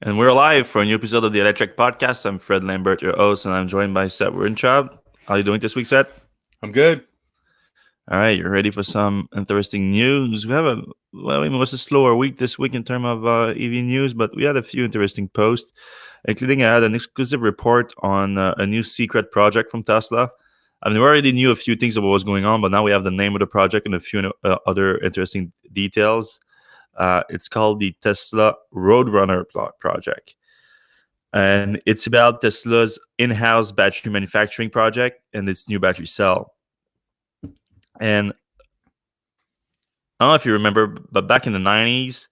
And we're live for a new episode of the Electrek Podcast. I'm Fred Lambert, your host, and I'm joined by Seth Werntraub. How are you doing this week, Seth? I'm good. All right, you're ready for some interesting news. We have it was a slower week this week in terms of EV news, but we had a few interesting posts, including I had an exclusive report on a new secret project from Tesla. I mean, we already knew a few things about what was going on, but now we have the name of the project and a few other interesting details. It's called the Tesla Roadrunner project. And it's about Tesla's in-house battery manufacturing project and its new battery cell. And I don't know if you remember, but back in the 90s,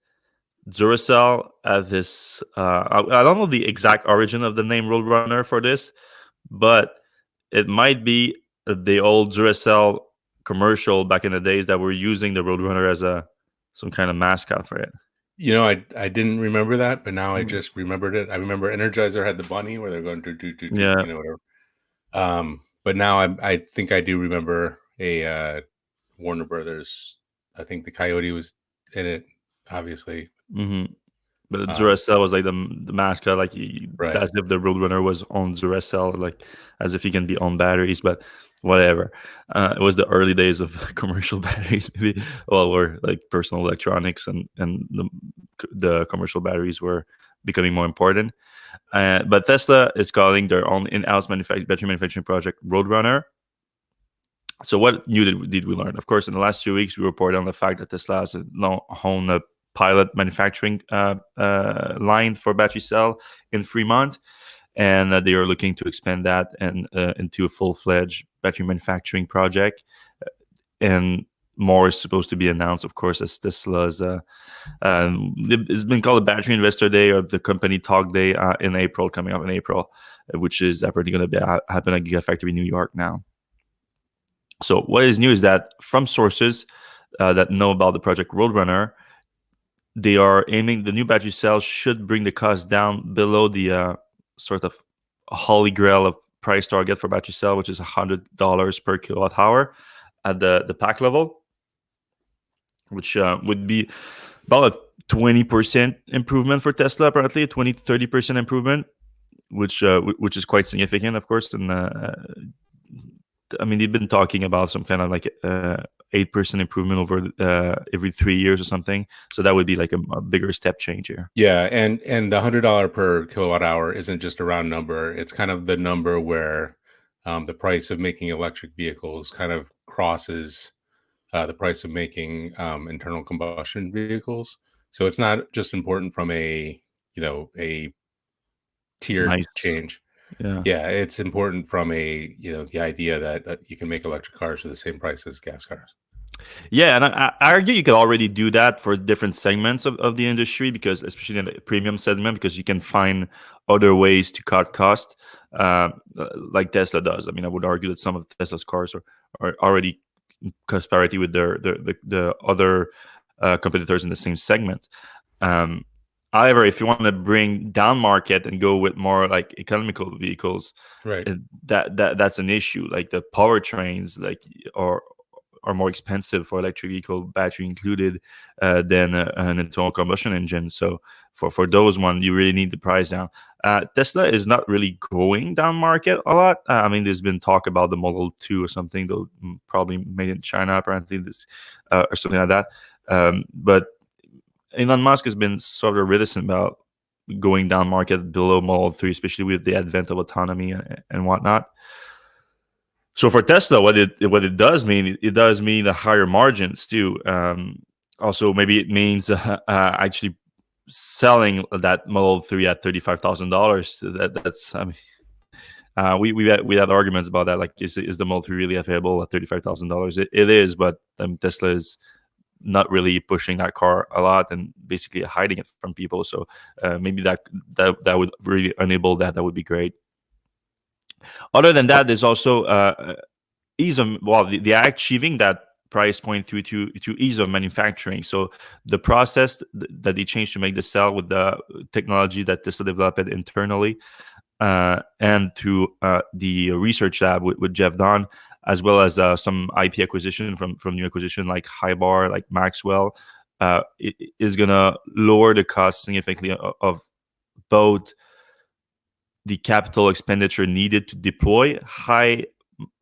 Duracell had this, I don't know the exact origin of the name Roadrunner for this, but it might be the old Duracell commercial back in the days that were using the Roadrunner as some kind of mascot for it. You know, I didn't remember that, but now I just remembered it. I remember Energizer had the bunny where they're going to Yeah. whatever. But now I think I do remember a Warner Brothers. I think the Coyote was in it, obviously. Mm-hmm. But Duracell was like the mascot, like Right. as if the Roadrunner was on Duracell, like as if he can be on batteries, but whatever. It was the early days of commercial batteries, maybe. Well, or like personal electronics, and the commercial batteries were becoming more important. But Tesla is calling their own in-house battery manufacturing project Roadrunner. So what new did we learn? Of course, in the last few weeks, we reported on the fact that Tesla has now owned a pilot manufacturing line for battery cell in Fremont, and they are looking to expand that and into a full-fledged battery manufacturing project. And more is supposed to be announced, of course, as Tesla's. It's been called a Battery Investor Day or the Company Talk Day in April, coming up in April, which is apparently going to happen at Gigafactory in New York now. So what is new is that from sources that know about the project Roadrunner, they are aiming the new battery cells should bring the cost down below the sort of holy grail of price target for battery cell, which is $100 per kilowatt hour at the pack level, which would be about a 20% improvement for Tesla, apparently, a 20-30% improvement, which is quite significant, of course. And I mean, they've been talking about some kind of like 8% improvement over every 3 years or something. So that would be like a bigger step change here. Yeah, and the $100 per kilowatt hour isn't just a round number. It's kind of the number where the price of making electric vehicles kind of crosses the price of making internal combustion vehicles. So it's not just important from a tiered change. Yeah, it's important from the idea that you can make electric cars for the same price as gas cars. Yeah, and I argue you could already do that for different segments of the industry, because especially in the premium segment, because you can find other ways to cut cost, like Tesla does. I mean, I would argue that some of Tesla's cars are already cost parity with the other competitors in the same segment. However, if you want to bring down market and go with more like economical vehicles, right, that's an issue. Like the powertrains, like are more expensive for electric vehicle, battery included, than an internal combustion engine. So for those one, you really need the price down. Tesla is not really going down market a lot. I mean, there's been talk about the Model 2 or something, though probably made in China, apparently, this or something like that. But Elon Musk has been sort of reticent about going down market below Model 3, especially with the advent of autonomy and whatnot. So for Tesla, what it does mean, it does mean the higher margins too. Also, maybe it means actually selling that Model 3 at $35,000. That's I mean, we had arguments about that. Like, is the Model 3 really available at $35,000? It is, but Tesla is not really pushing that car a lot and basically hiding it from people. So maybe that would really enable that. That would be great. Other than that, there's also ease of, well, they are achieving that price point through to ease of manufacturing. So the process that they changed to make the cell with the technology that Tesla developed internally, and through the research lab with Jeff Don, as well as some IP acquisition from new acquisition like Highbar, like Maxwell, it is gonna lower the cost significantly of both the capital expenditure needed to deploy high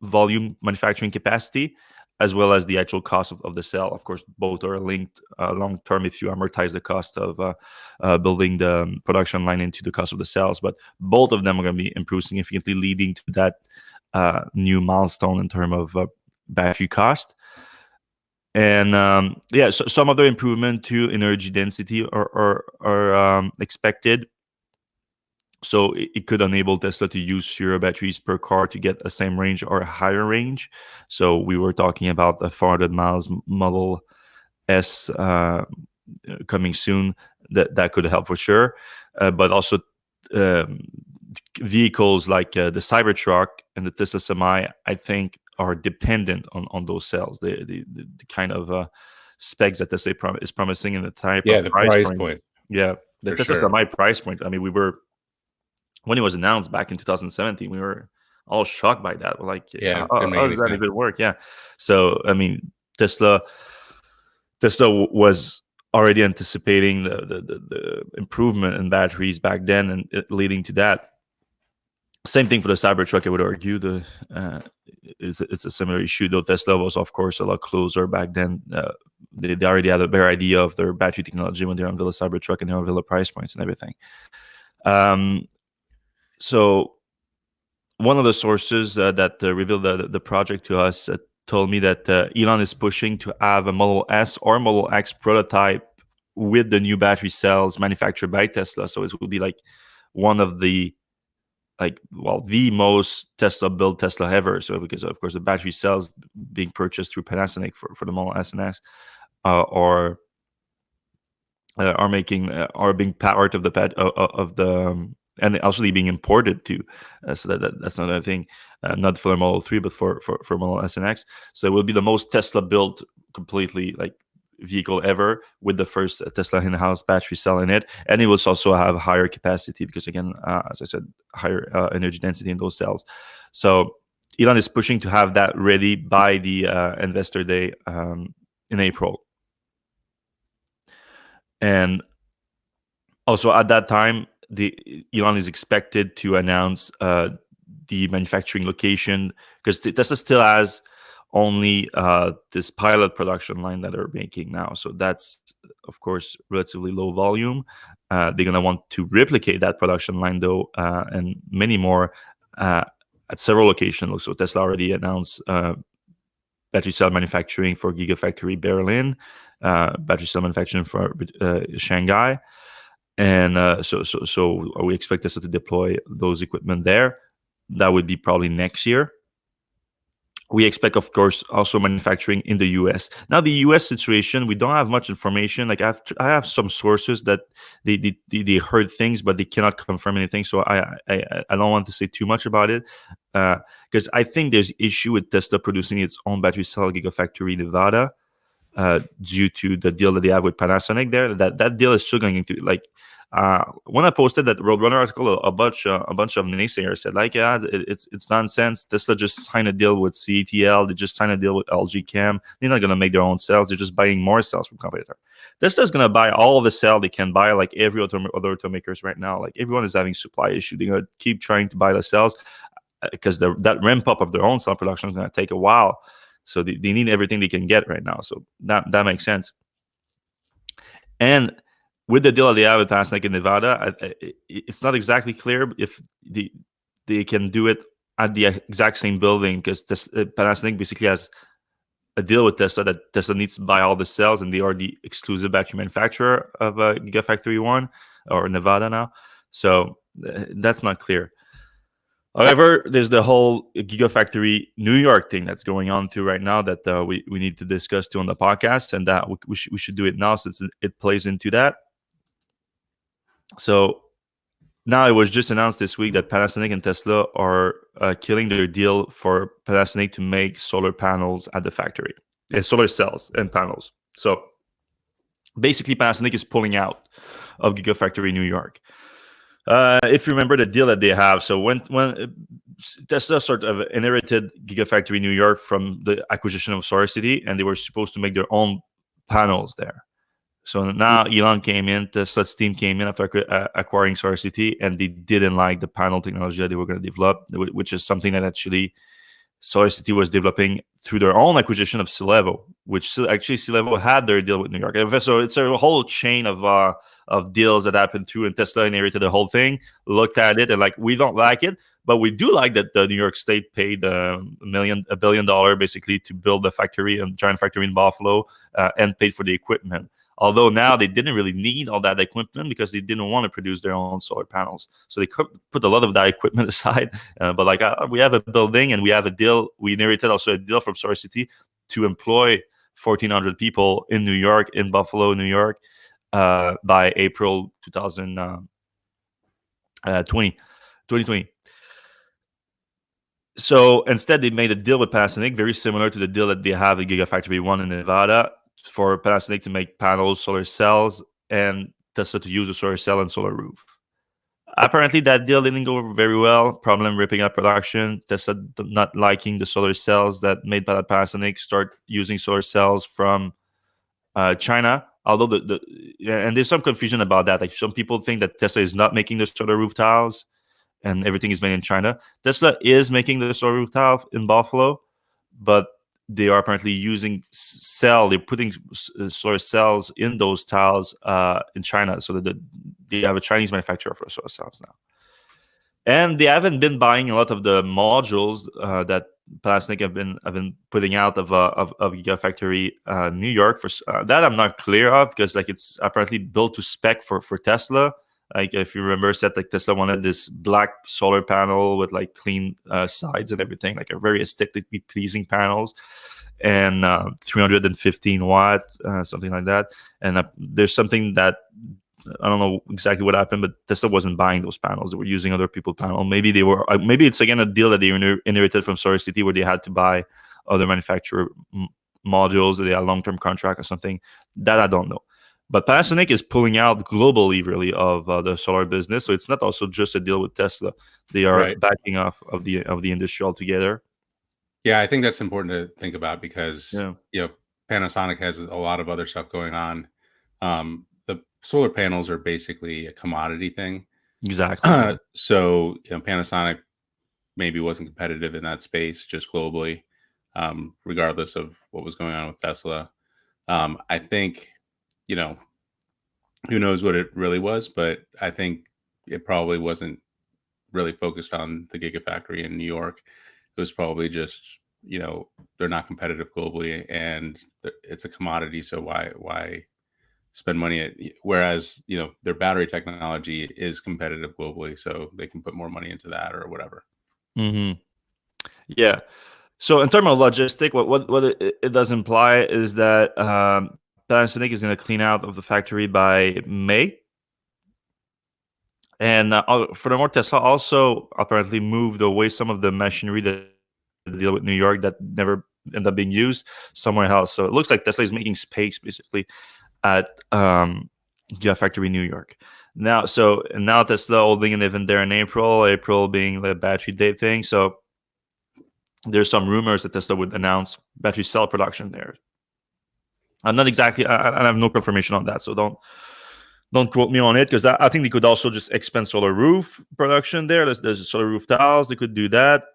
volume manufacturing capacity, as well as the actual cost of the cell. Of course, both are linked long term if you amortize the cost of building the production line into the cost of the cells. But both of them are going to be improved significantly, leading to that new milestone in terms of battery cost. And so some other improvement to energy density are expected. So it could enable Tesla to use fewer batteries per car to get the same range or a higher range. So we were talking about the 400 miles Model S coming soon. That could help for sure. But also vehicles like the Cybertruck and the Tesla Semi, I think, are dependent on those cells. The kind of specs that Tesla is promising in the type of the price point. Yeah, the Tesla Semi price point. I mean, we were, when it was announced back in 2017, we were all shocked by that. We're like, how does that even work? Yeah. So, I mean, Tesla was already anticipating the improvement in batteries back then, and it leading to that. Same thing for the Cybertruck, I would argue. It's a similar issue, though Tesla was, of course, a lot closer back then. They already had a better idea of their battery technology when they unveiled the Cybertruck and they unveiled the price points and everything. So one of the sources that revealed the project to us told me that Elon is pushing to have a Model S or Model X prototype with the new battery cells manufactured by Tesla. So it will be like one of the the most Tesla-built Tesla ever. So because, of course, the battery cells being purchased through Panasonic for the Model S and X are being part of the and also being imported too. So that's another thing, not for the Model 3, but for Model S and X. So it will be the most Tesla-built completely vehicle ever, with the first Tesla in-house battery cell in it. And it will also have higher capacity because, again, as I said, higher energy density in those cells. So Elon is pushing to have that ready by the Investor Day in April. And also at that time, Elon is expected to announce the manufacturing location, because Tesla still has only this pilot production line that they're making now. So that's, of course, relatively low volume. They're going to want to replicate that production line, though, and many more at several locations. So Tesla already announced battery cell manufacturing for Gigafactory Berlin, battery cell manufacturing for Shanghai. And so we expect Tesla to deploy those equipment there. That would be probably next year. We expect, of course, also manufacturing in the U.S. Now, the U.S. situation, we don't have much information. Like I have some sources that they heard things, but they cannot confirm anything. So I don't want to say too much about it, because I think there's issue with Tesla producing its own battery cell Gigafactory in Nevada, due to the deal that they have with Panasonic there. That deal is still going to when I posted that Roadrunner article, a bunch of naysayers said it's nonsense. Tesla just signed a deal with CATL. They just signed a deal with LG Chem. They're not going to make their own cells. They're just buying more cells from competitor. Tesla's going to buy all the cell they can buy, like every other automakers right now. Like everyone is having supply issue. They're going to keep trying to buy the cells because that ramp up of their own cell production is going to take a while. So they need everything they can get right now. So that makes sense. And with the deal that they have with Panasonic in Nevada, it's not exactly clear if they can do it at the exact same building, because Panasonic basically has a deal with Tesla that Tesla needs to buy all the cells, and they are the exclusive battery manufacturer of Gigafactory 1 or Nevada now. So that's not clear. However, there's the whole Gigafactory New York thing that's going on too right now that we need to discuss too on the podcast, and that we should do it now since it plays into that. So now it was just announced this week that Panasonic and Tesla are killing their deal for Panasonic to make solar panels at the factory, solar cells and panels. So basically, Panasonic is pulling out of Gigafactory New York. If you remember the deal that they have, so when Tesla sort of inherited Gigafactory New York from the acquisition of SolarCity, and they were supposed to make their own panels there. So now Elon came in, Tesla's team came in after acquiring SolarCity, and they didn't like the panel technology that they were going to develop, which is something that actually SolarCity was developing through their own acquisition of Cilevo, which actually Cilevo had their deal with New York. So it's a whole chain of deals that happened through, and Tesla inherited the whole thing, looked at it, and like, we don't like it, but we do like that the New York State paid $1 billion basically to build a factory, a giant factory in Buffalo, and paid for the equipment. Although now they didn't really need all that equipment because they didn't want to produce their own solar panels. So they put a lot of that equipment aside. But like, we have a building and we have a deal. We inherited also a deal from SolarCity to employ 1,400 people in New York, in Buffalo, New York, by April 2020. So instead, they made a deal with Panasonic, very similar to the deal that they have at Gigafactory 1 in Nevada, for Panasonic to make panels, solar cells, and Tesla to use the solar cell and solar roof. Apparently, that deal didn't go very well. Problem ripping up production. Tesla not liking the solar cells that made by Panasonic, start using solar cells from China. Although and there's some confusion about that. Like, some people think that Tesla is not making the solar roof tiles and everything is made in China. Tesla is making the solar roof tile in Buffalo, but they are apparently using they're putting solar cells in those tiles in China, so that they have a Chinese manufacturer for solar cells now. And they haven't been buying a lot of the modules that Panasonic have been putting out of Gigafactory New York. For that, I'm not clear of, because like, it's apparently built to spec for Tesla. Like, if you remember, said like Tesla wanted this black solar panel with like clean sides and everything, like a very aesthetically pleasing panels, and 315 watt, something like that. And there's something that I don't know exactly what happened, but Tesla wasn't buying those panels. They were using other people's panels. Maybe they were. Maybe it's again a deal that they inherited from SolarCity, where they had to buy other manufacturer modules, that they had a long-term contract or something. That I don't know. But Panasonic is pulling out globally, really, of the solar business. So it's not also just a deal with Tesla. They are backing off of the industry altogether. Yeah, I think that's important to think about, because Yeah. Panasonic has a lot of other stuff going on. The solar panels are basically a commodity thing. Exactly. So Panasonic maybe wasn't competitive in that space just globally, regardless of what was going on with Tesla. I think, who knows what it really was, but I think it probably wasn't really focused on the Gigafactory in New York. It was probably just, they're not competitive globally, and it's a commodity. So why spend money whereas, their battery technology is competitive globally, so they can put more money into that or whatever. Mm-hmm. Yeah. So in terms of logistic, what it does imply is that Panasonic is going to clean out of the factory by May. And furthermore, Tesla also apparently moved away some of the machinery that deal with New York that never end up being used somewhere else. So it looks like Tesla is making space basically at Gigafactory New York. Now Tesla holding an event there in April being the battery day thing. So there's some rumors that Tesla would announce battery cell production there. I'm not exactly, I have no confirmation on that, so don't quote me on it, because I think they could also just expand solar roof production there. There's solar roof tiles. They could do that.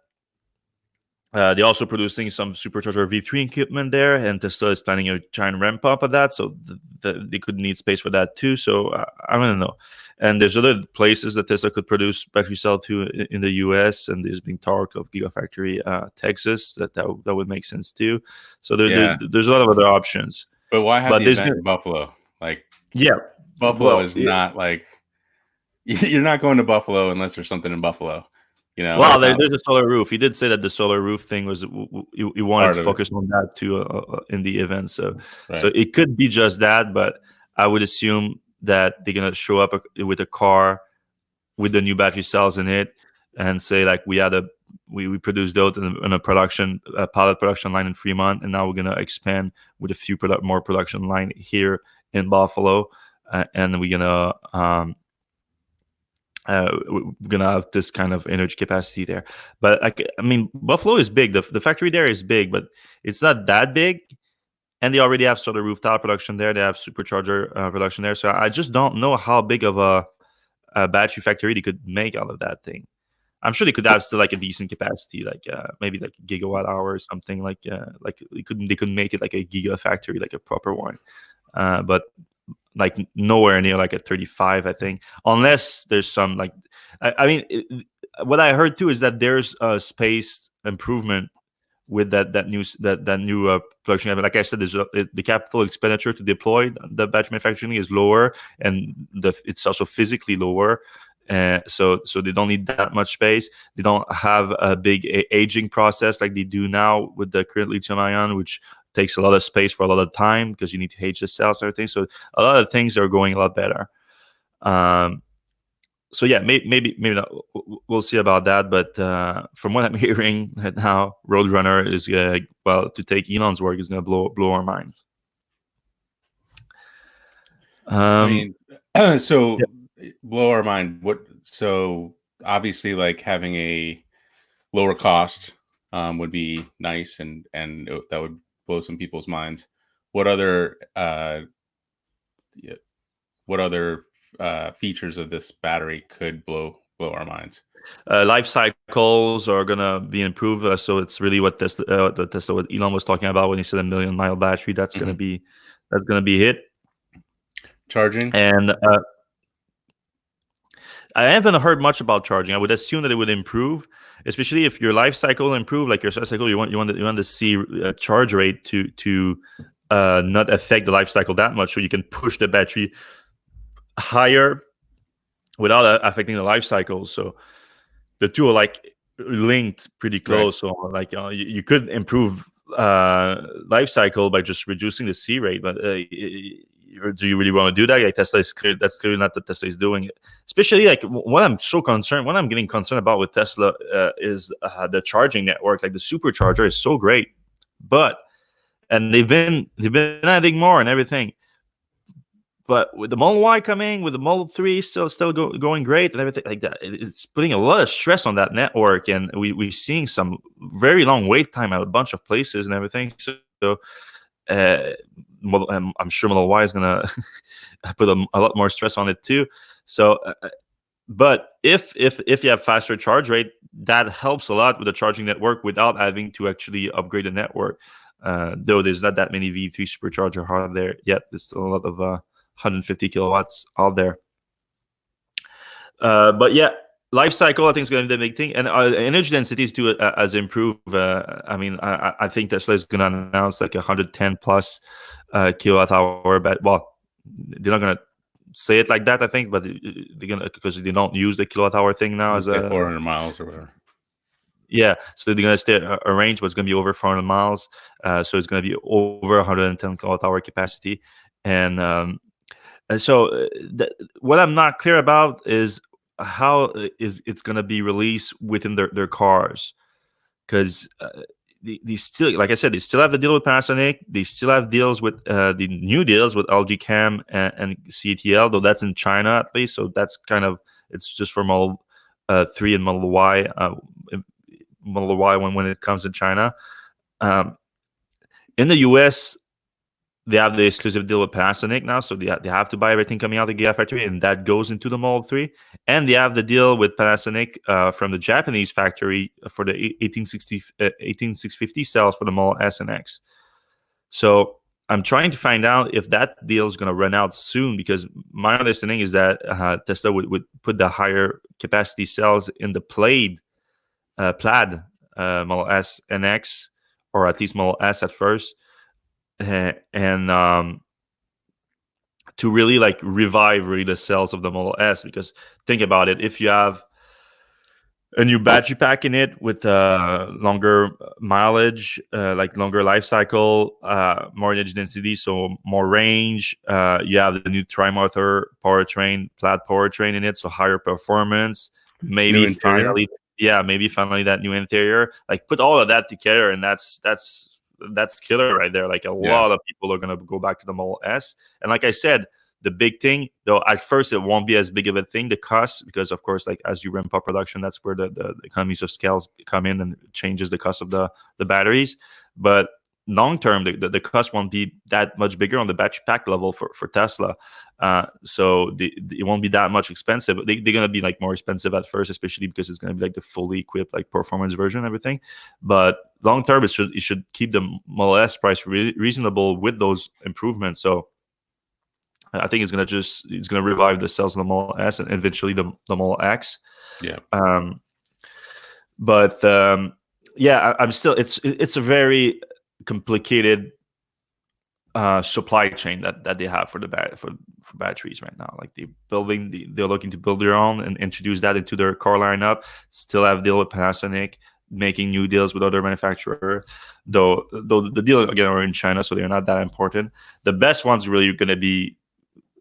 They're also producing some supercharger V3 equipment there, and Tesla is planning a giant ramp up of that, so they could need space for that too. So I don't know. And there's other places that Tesla could produce battery cell to in the U.S., and there's been talk of Gigafactory Texas that would make sense too. So there's a lot of other options. But why have the event in Buffalo? Like, Buffalo is not like, you're not going to Buffalo unless there's something in Buffalo. Well, there's a solar roof. He did say that the solar roof thing was you wanted to focus on that too in the event. So it could be just that, but I would assume that they're gonna show up with a car with the new battery cells in it and say like, we produced those in a pilot production line in Fremont, and now we're gonna expand with a few more production line here in Buffalo, and we're gonna have this kind of energy capacity there. But Buffalo is big. The factory there is big, but it's not that big. and they already have sort of rooftop production there. They have supercharger production there. So I just don't know how big of a battery factory they could make out of that thing. I'm sure they could have still like a decent capacity, like maybe like a gigawatt hour or something. Like they could make it like a gigafactory, like a proper one. But like nowhere near like a 35, I think, unless there's some like I mean, what I heard too is that there's a space improvement with that new production area. Like I said, the capital expenditure to deploy the battery manufacturing is lower, and it's also physically lower. So they don't need that much space. They don't have a big aging process like they do now with the current lithium ion, which takes a lot of space for a lot of time because you need to age the cells and everything. So a lot of things are going a lot better. So yeah, maybe not. We'll see about that. But from what I'm hearing right now, Roadrunner is to take Elon's work is going to blow our minds. I mean, so blow our mind. So obviously, like having a lower cost would be nice, and that would blow some people's minds. What other features of this battery could blow our minds? Life cycles are gonna be improved, so it's really what what Elon was talking about when he said a 1,000,000-mile battery. That's gonna be hit. Charging, and I haven't heard much about charging. I would assume that it would improve, especially if your life cycle improve, like your cycle. You want to see charge rate to not affect the life cycle that much, so you can push the battery higher without affecting the life cycle. So the two are like linked pretty close. Right. So like you could improve life cycle by just reducing the C rate, but do you really want to do that? Like Tesla is clear. That's clearly not what Tesla is doing. Especially like what I'm getting concerned about with Tesla is the charging network. Like the supercharger is so great, and they've been adding more and everything. But with the Model Y coming, with the Model 3 still going great and everything like that, it's putting a lot of stress on that network, and we're seeing some very long wait time at a bunch of places and everything. So I'm sure Model Y is gonna put a lot more stress on it too. So, but if you have faster charge rate, that helps a lot with the charging network without having to actually upgrade the network. Though there's not that many V3 supercharger out there yet, there's still a lot of 150 kilowatts out there. But yeah, life cycle I think is going to be the big thing, and energy densities too has improved. I mean, I think Tesla is going to announce like 110 plus kilowatt hour, but well, they're not going to say it like that, I think, but they're gonna, because they don't use the kilowatt hour thing now as a 400 miles or whatever. Yeah, so they're gonna stay at a range what's gonna be over 400 miles. So it's gonna be over 110 kilowatt hour capacity, and so what I'm not clear about is how it's gonna be released within their cars, because they still, like I said, they still have the deal with Panasonic. They still have deals with the new deals with LG Chem and CATL, though that's in China at least. So that's kind of, it's just for Model 3 and Model Y. Model Y when it comes to China. In the US, they have the exclusive deal with Panasonic now, so they have to buy everything coming out of the Gigafactory, and that goes into the Model 3. And they have the deal with Panasonic from the Japanese factory for the 18650 cells for the Model S and X. So I'm trying to find out if that deal is going to run out soon, because my understanding is that Tesla would put the higher capacity cells in the plaid Model S and X, or at least Model S at first, and to really like revive really the sales of the Model S. Because think about it, if you have a new battery pack in it with longer mileage, like longer life cycle, more energy density, so more range, you have the new tri-motor powertrain, plaid powertrain in it, so higher performance, maybe finally that new interior, like put all of that together, and that's killer right there. Like a lot of people are going to go back to the Model S. And like I said, the big thing, though, at first it won't be as big of a thing, the cost, because of course, like as you ramp up production, that's where the economies of scales come in and changes the cost of the batteries. But long term, the cost won't be that much bigger on the battery pack level for Tesla. So it won't be that much expensive. They're gonna be like more expensive at first, especially because it's gonna be like the fully equipped like performance version and everything. But long term, it should keep the Model S price reasonable with those improvements. So I think it's gonna revive the sales of the Model S and eventually the Model X. Yeah. But yeah, I'm still. It's a very complicated supply chain that they have for for batteries right now. Like they're looking to build their own and introduce that into their car lineup. Still have deal with Panasonic, making new deals with other manufacturers. Though the deal again are in China, so they're not that important. The best ones really are going to be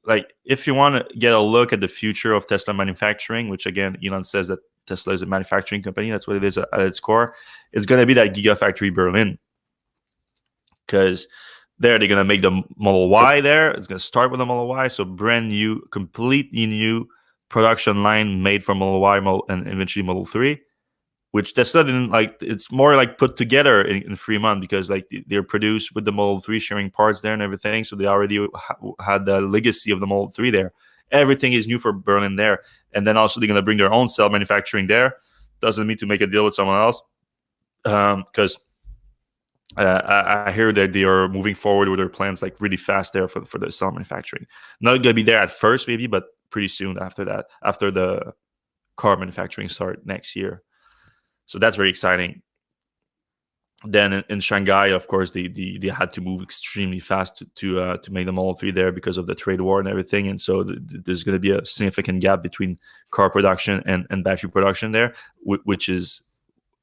like if you want to get a look at the future of Tesla manufacturing, which again Elon says that Tesla is a manufacturing company. That's what it is at its core. It's going to be that Gigafactory Berlin, because they're going to make the Model Y there. It's going to start with the Model Y, so brand new, completely new production line made for Model Y and eventually Model 3, which Tesla didn't like. It's more like put together in Fremont because like they're produced with the Model 3, sharing parts there and everything. So they already had the legacy of the Model 3 there. Everything is new for Berlin there. And then also they're going to bring their own cell manufacturing there. Doesn't mean to make a deal with someone else, because I hear that they are moving forward with their plans like really fast there for the cell manufacturing. Not going to be there at first maybe, but pretty soon after that, after the car manufacturing start next year. So that's very exciting. Then in Shanghai, of course, they had to move extremely fast to make the Model 3 there because of the trade war and everything. And so there's going to be a significant gap between car production and battery production there, which is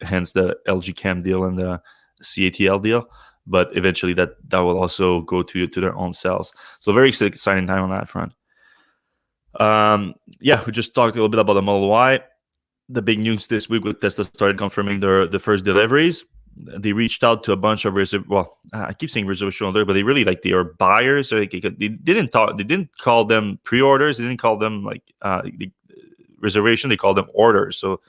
hence the LG Chem deal and the CATL deal. But eventually that will also go to their own cells. So very exciting time on that front. Yeah, we just talked a little bit about the Model Y. The big news this week with Tesla started confirming the first deliveries. They reached out to a bunch of I keep saying reservation orders, but they really like they are buyers. Or they didn't call them pre-orders. They didn't call them like the reservation. They called them orders. So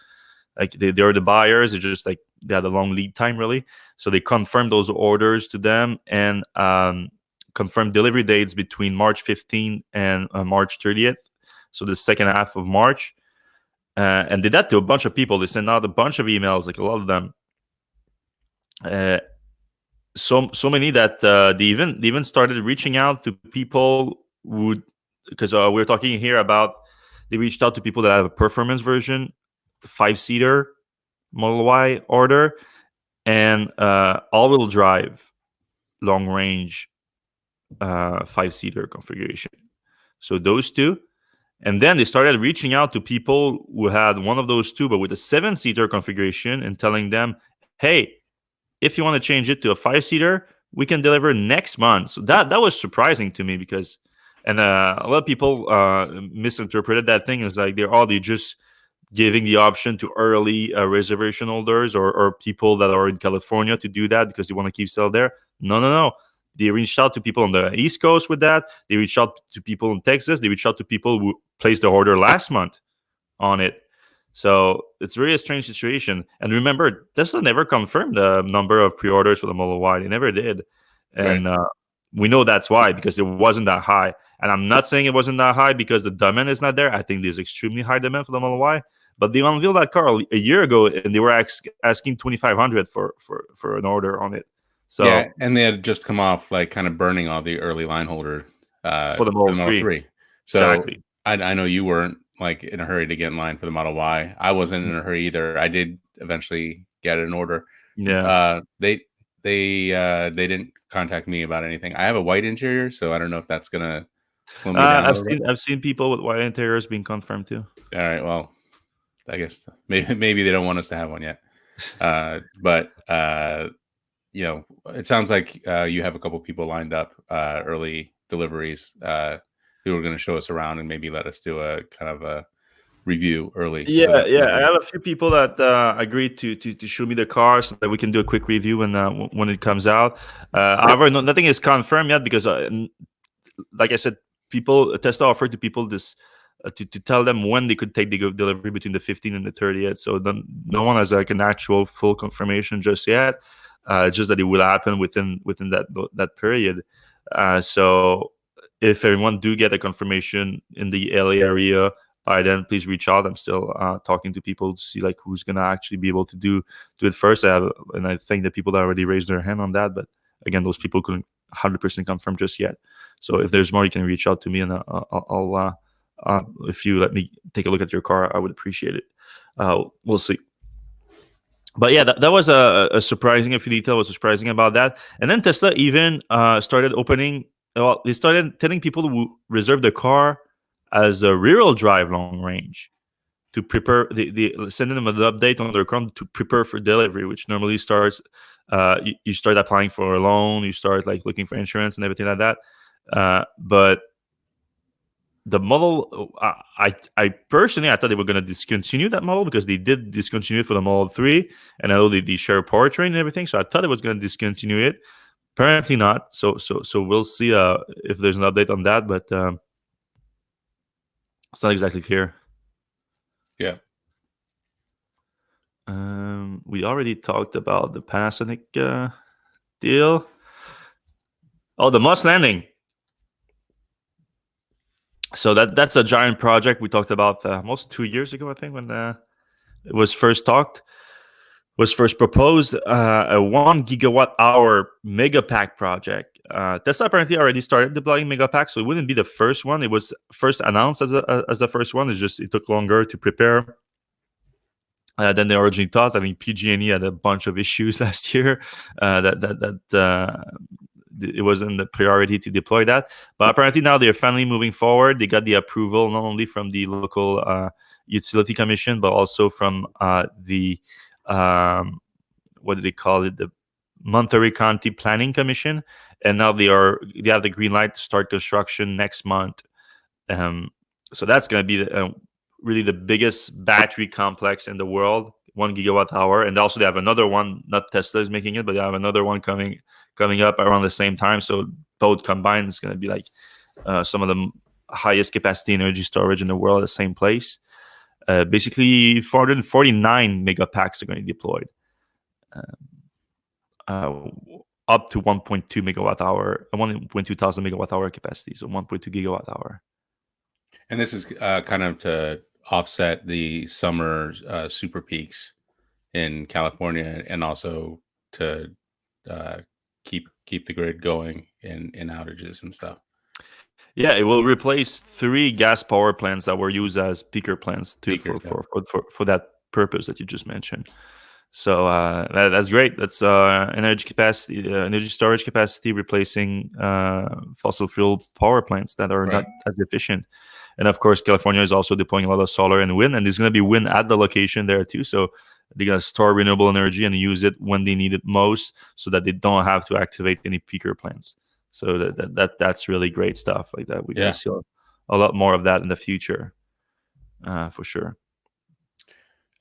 like they are the buyers. They're just like they had a long lead time really. So they confirmed those orders to them and confirmed delivery dates between March 15th and March 30th. So the second half of March. And did that to a bunch of people. They sent out a bunch of emails, like a lot of them. So many that they even started reaching out to people because we're talking here about they reached out to people that have a performance version, 5-seater Model Y order, and all-wheel drive, long range 5-seater configuration. So those two. And then they started reaching out to people who had one of those two, but with a 7-seater configuration and telling them, hey, if you want to change it to a 5-seater, we can deliver next month. So that was surprising to me because, and a lot of people misinterpreted that thing as like they're just giving the option to early reservation holders or people that are in California to do that because they want to keep sale there. No. They reached out to people on the East Coast with that. They reached out to people in Texas. They reached out to people who placed the order last month on it. So it's really a strange situation. And remember, Tesla never confirmed the number of pre-orders for the Model Y. They never did. And we know that's why, because it wasn't that high. And I'm not saying it wasn't that high because the demand is not there. I think there's extremely high demand for the Model Y. But they unveiled that car a year ago, and they were asking $2,500 for an order on it. So yeah, and they had just come off like kind of burning all the early line holder for the Model 3. So exactly. I know you weren't like in a hurry to get in line for the Model Y. I wasn't in a hurry either. I did eventually get an order. Yeah. They didn't contact me about anything. I have a white interior, so I don't know if that's gonna slow me down. I've seen people with white interiors being confirmed too. All right, well, I guess maybe they don't want us to have one yet. But you know, it sounds like you have a couple people lined up, early deliveries, who are going to show us around and maybe let us do a kind of a review early. Yeah, I have a few people that agreed to show me the car so that we can do a quick review when it comes out. However, nothing is confirmed yet because, like I said, Tesla offered to people this to tell them when they could take the delivery between the 15th and the 30th. So no one has like an actual full confirmation just yet. just that it will happen within that period. So if everyone do get a confirmation in the LA area by then, please reach out. I'm still talking to people to see like who's gonna actually be able to do it first. And I think that people that already raised their hand on that, but again, those people couldn't 100% confirm just yet. So if there's more, you can reach out to me, and I'll if you let me take a look at your car, I would appreciate it. We'll see. But yeah, that was a surprising. A few detail was surprising about that. And then Tesla even started opening. Well, they started telling people to reserve the car as a rear-wheel drive long range to prepare. They sending them an update on their car to prepare for delivery, which normally starts. You start applying for a loan. You start like looking for insurance and everything like that. But the model, I personally, I thought they were going to discontinue that model because they did discontinue it for the Model 3, and I know they share powertrain and everything, so I thought it was going to discontinue it. Apparently not. So we'll see if there's an update on that, but it's not exactly clear. Yeah. We already talked about the Panasonic deal. Oh, the Moss Landing. So that's a giant project we talked about almost 2 years ago, I think, when it was first proposed. A 1 gigawatt hour megapack project. Tesla apparently already started deploying megapack, so it wouldn't be the first one. It was first announced as the first one. It's just it took longer to prepare than they originally thought. I mean, PG&E had a bunch of issues last year it wasn't the priority to deploy that. But apparently now they're finally moving forward. They got the approval not only from the local utility commission, but also from the what do they call it? The Monterey County Planning Commission. And now they have the green light to start construction next month. So that's going to be really the biggest battery complex in the world, 1 gigawatt hour. And also they have another one, not Tesla is making it, but they have another one coming up around the same time. So both combined is going to be like some of the highest capacity energy storage in the world at the same place. Basically 449 megapacks are going to be deployed. Up to 1.2 megawatt hour, 1.2 thousand megawatt hour capacity, so 1.2 gigawatt hour. And this is kind of to offset the summer super peaks in California, and also to keep the grid going in outages and stuff. Yeah, it will replace 3 gas power plants that were used as peaker plants for that purpose that you just mentioned. So that's great. That's energy storage capacity replacing fossil fuel power plants that are not as efficient. And of course, California is also deploying a lot of solar and wind, and there's going to be wind at the location there too. So they're going to store renewable energy and use it when they need it most, so that they don't have to activate any peaker plants. So that's really great stuff like that. We're going to see a lot more of that in the future, for sure.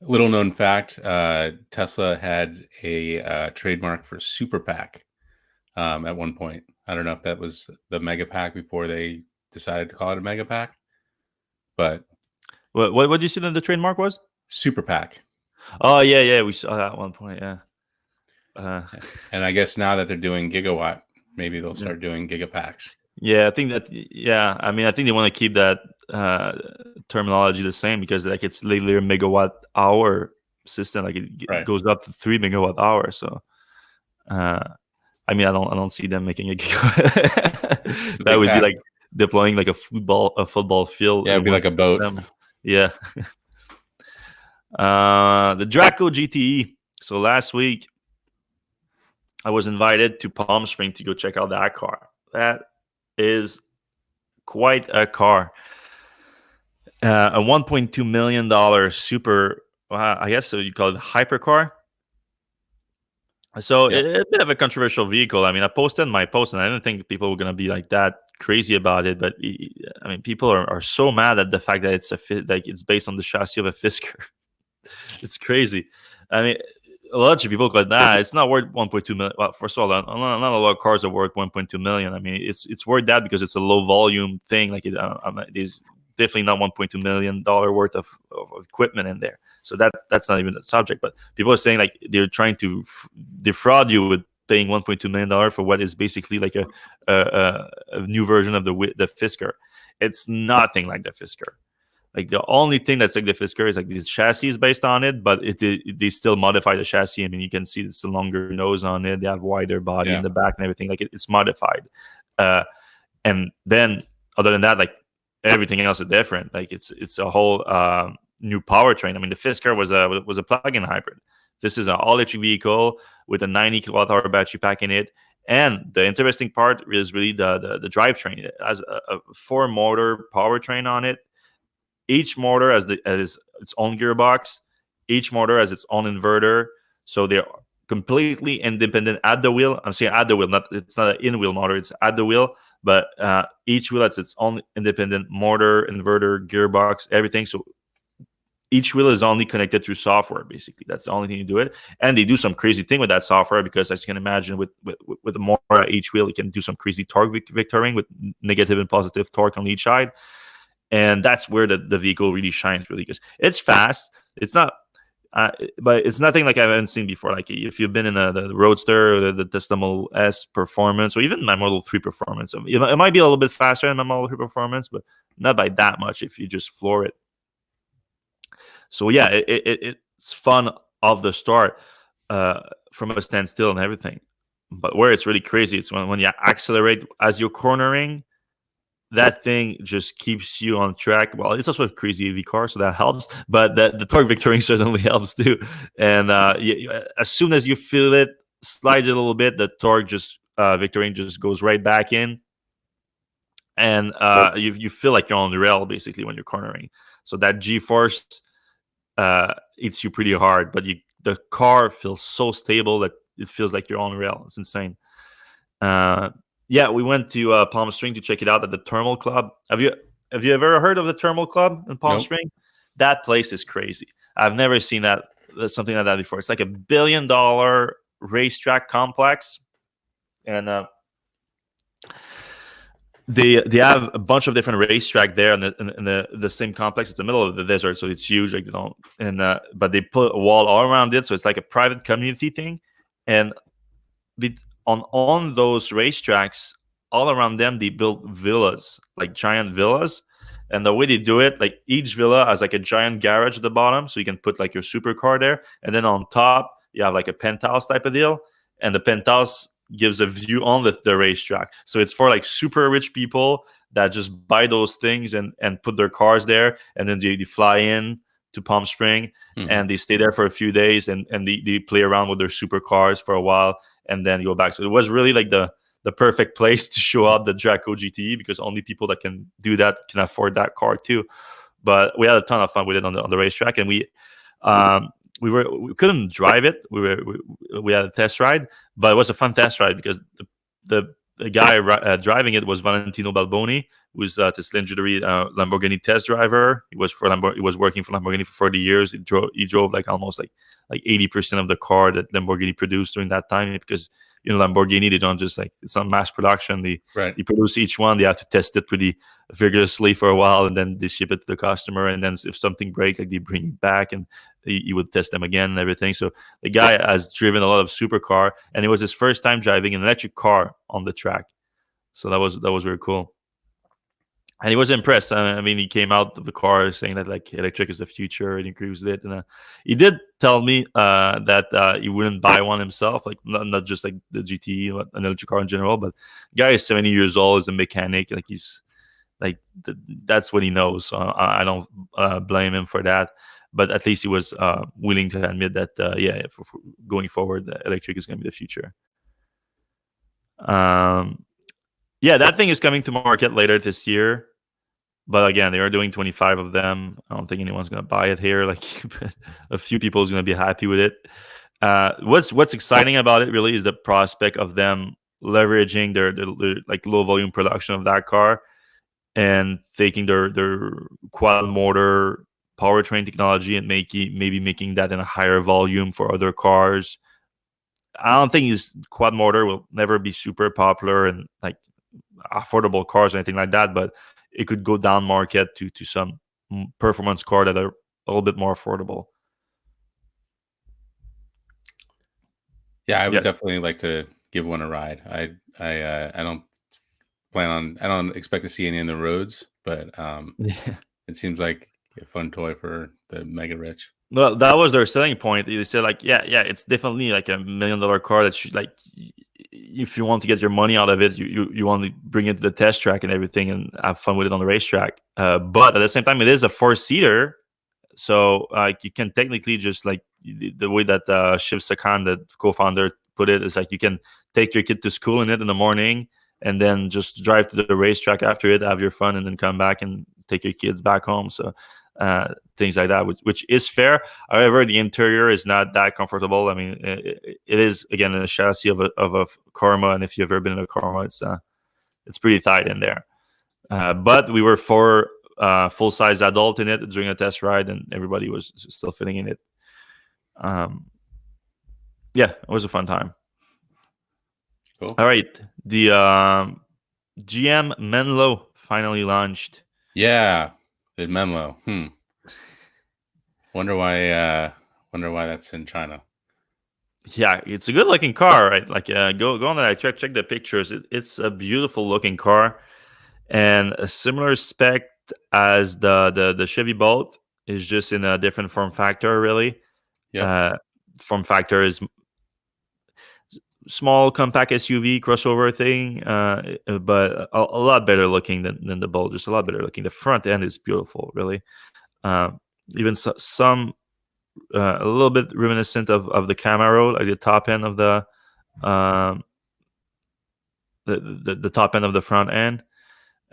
Little known fact, Tesla had a trademark for Super Pack at one point. I don't know if that was the Mega Pack before they decided to call it a Mega Pack. But what did you say that the trademark was? Super Pack. Oh yeah, we saw that at one point. Yeah. And I guess now that they're doing gigawatt, maybe they'll start doing gigapacks. Yeah, I think that. Yeah, I mean, I think they want to keep that terminology the same, because like it's literally a megawatt hour system. Like it goes up to 3 megawatt hours. So, I mean, I don't see them making a gigawatt. That would be like deploying like a football field. Yeah, it'd be like a boat. Yeah. The Dracul GT. So last week, I was invited to Palm Springs to go check out that car. That is quite a car. A $1.2 million super, I guess so you call it hypercar. So a bit of a controversial vehicle. I mean, I posted my post, and I didn't think people were going to be like that crazy about it. But I mean, people are so mad at the fact that it's based on the chassis of a Fisker. It's crazy. I mean, a lot of people go, nah, it's not worth 1.2 million. Well, first of all, not a lot of cars are worth 1.2 million. I mean, it's worth that because it's a low volume thing. Like they're definitely not $1.2 million worth of equipment in there. So that's not even the subject. But people are saying like they're trying to defraud you with paying $1.2 million for what is basically like a new version of the Fisker. It's nothing like the Fisker. Like the only thing that's like the Fisker is like these chassis based on it, but they still modify the chassis. I mean, you can see it's a longer nose on it. They have wider body in the back and everything. Like it's modified. And then other than that, like everything else is different. Like it's a whole new powertrain. I mean, the Fisker was a plug-in hybrid. This is an all-electric vehicle with a 90 kilowatt-hour battery pack in it. And the interesting part is really the drivetrain. It has a 4-motor powertrain on it. Each motor has its own gearbox. Each motor has its own inverter. So they're completely independent at the wheel. I'm saying at the wheel, it's not an in-wheel motor, it's at the wheel. But each wheel has its own independent motor, inverter, gearbox, everything. So each wheel is only connected through software, basically. That's the only thing you do it. And they do some crazy thing with that software because, as you can imagine, with the motor at each wheel, you can do some crazy torque vectoring with negative and positive torque on each side. And that's where the vehicle really shines, really, because it's fast. It's not, but it's nothing like I haven't seen before. Like if you've been in the Roadster or the Tesla Model S Performance, or even my Model 3 Performance, it might be a little bit faster than my Model 3 Performance, but not by that much if you just floor it. So yeah, it's fun off the start from a standstill and everything. But where it's really crazy, it's when you accelerate as you're cornering. That thing just keeps you on track. Well, it's also a crazy EV car, so that helps. But the torque vectoring certainly helps too. And as soon as you feel it slide it a little bit, the torque vectoring just goes right back in, and you feel like you're on the rail basically when you're cornering. So that G-force eats you pretty hard, but the car feels so stable that it feels like you're on the rail. It's insane. Yeah, we went to Palm Springs to check it out at the Thermal Club. Have you ever heard of the Thermal Club in Palm Springs? That place is crazy. I've never seen something like that before. It's like $1 billion racetrack complex, and they have a bunch of different racetrack there in the same complex. It's the middle of the desert, so it's huge. Like but they put a wall all around it, so it's like a private community thing, and on those racetracks, all around them, they built villas, like giant villas. And the way they do it, like each villa has like a giant garage at the bottom, so you can put like your supercar there. And then on top, you have like a penthouse type of deal. And the penthouse gives a view on the racetrack. So it's for like super rich people that just buy those things and put their cars there. And then they fly in to Palm Springs and they stay there for a few days and they play around with their supercars for a while and then go back. So it was really like the perfect place to show up the Dracul GT because only people that can do that can afford that car too. But we had a ton of fun with it on the racetrack, and we couldn't drive it. We had a test ride, but it was a fun test ride because the guy driving it was Valentino Balboni, who's this legendary Lamborghini test driver. He was working for Lamborghini for 40 years. He drove like almost like 80% of the car that Lamborghini produced during that time because Lamborghini, they don't just it's not mass production. They produce each one. They have to test it pretty vigorously for a while, and then they ship it to the customer. And then if something breaks, they bring it back and he would test them again and everything. So the guy has driven a lot of supercar, and it was his first time driving an electric car on the track. So that was very cool. And he was impressed. I mean, he came out of the car saying that electric is the future, and he agrees with it. And he did tell me that he wouldn't buy one himself, like not just like the GT, but an electric car in general. But the guy is 70 years old, is a mechanic. Like he's that's what he knows. So I don't blame him for that. But at least he was willing to admit that, for going forward, the electric is going to be the future. That thing is coming to market later this year. But again, they are doing 25 of them. I don't think anyone's going to buy it here. Like a few people is going to be happy with it. What's exciting about it really is the prospect of them leveraging their like low volume production of that car and taking their quad motor powertrain technology and maybe making that in a higher volume for other cars. I don't think his quad motor will never be super popular and like affordable cars or anything like that, but it could go down market to some performance car that are a little bit more affordable. Yeah, I would Yeah. definitely like to give one a ride. I don't I don't expect to see any in the roads, but Yeah. it seems like a fun toy for the mega rich. Well, that was their selling point. They said like, yeah, it's definitely like $1 million car that should like, if you want to get your money out of it, you want to bring it to the test track and everything and have fun with it on the racetrack. But at the same time, it is a 4-seater, so like you can technically just like the way that Shiv Sakhan, the co-founder, put it is like you can take your kid to school in it in the morning and then just drive to the racetrack after it, have your fun, and then come back and take your kids back home. So things like that, which is fair. However, the interior is not that comfortable. I mean, it is again a chassis of a Karma, and if you've ever been in a Karma, it's pretty tight in there. But we were 4 full-size adult in it during a test ride, and everybody was still fitting in it. Yeah, it was a fun time. Cool. All right, the GM Menlo finally launched. Yeah, the Menlo. Wonder why that's in China. Yeah, it's a good-looking car, right? Like, go on that. Check the pictures. It's a beautiful-looking car, and a similar spec as the Chevy Bolt, is just in a different form factor, really. Yep. Form factor is small, compact SUV crossover thing, but a lot better looking than the Bolt. Just a lot better looking. The front end is beautiful, really. Uh, Even some a little bit reminiscent of the Camaro, like the top end of um, the top end of the front end.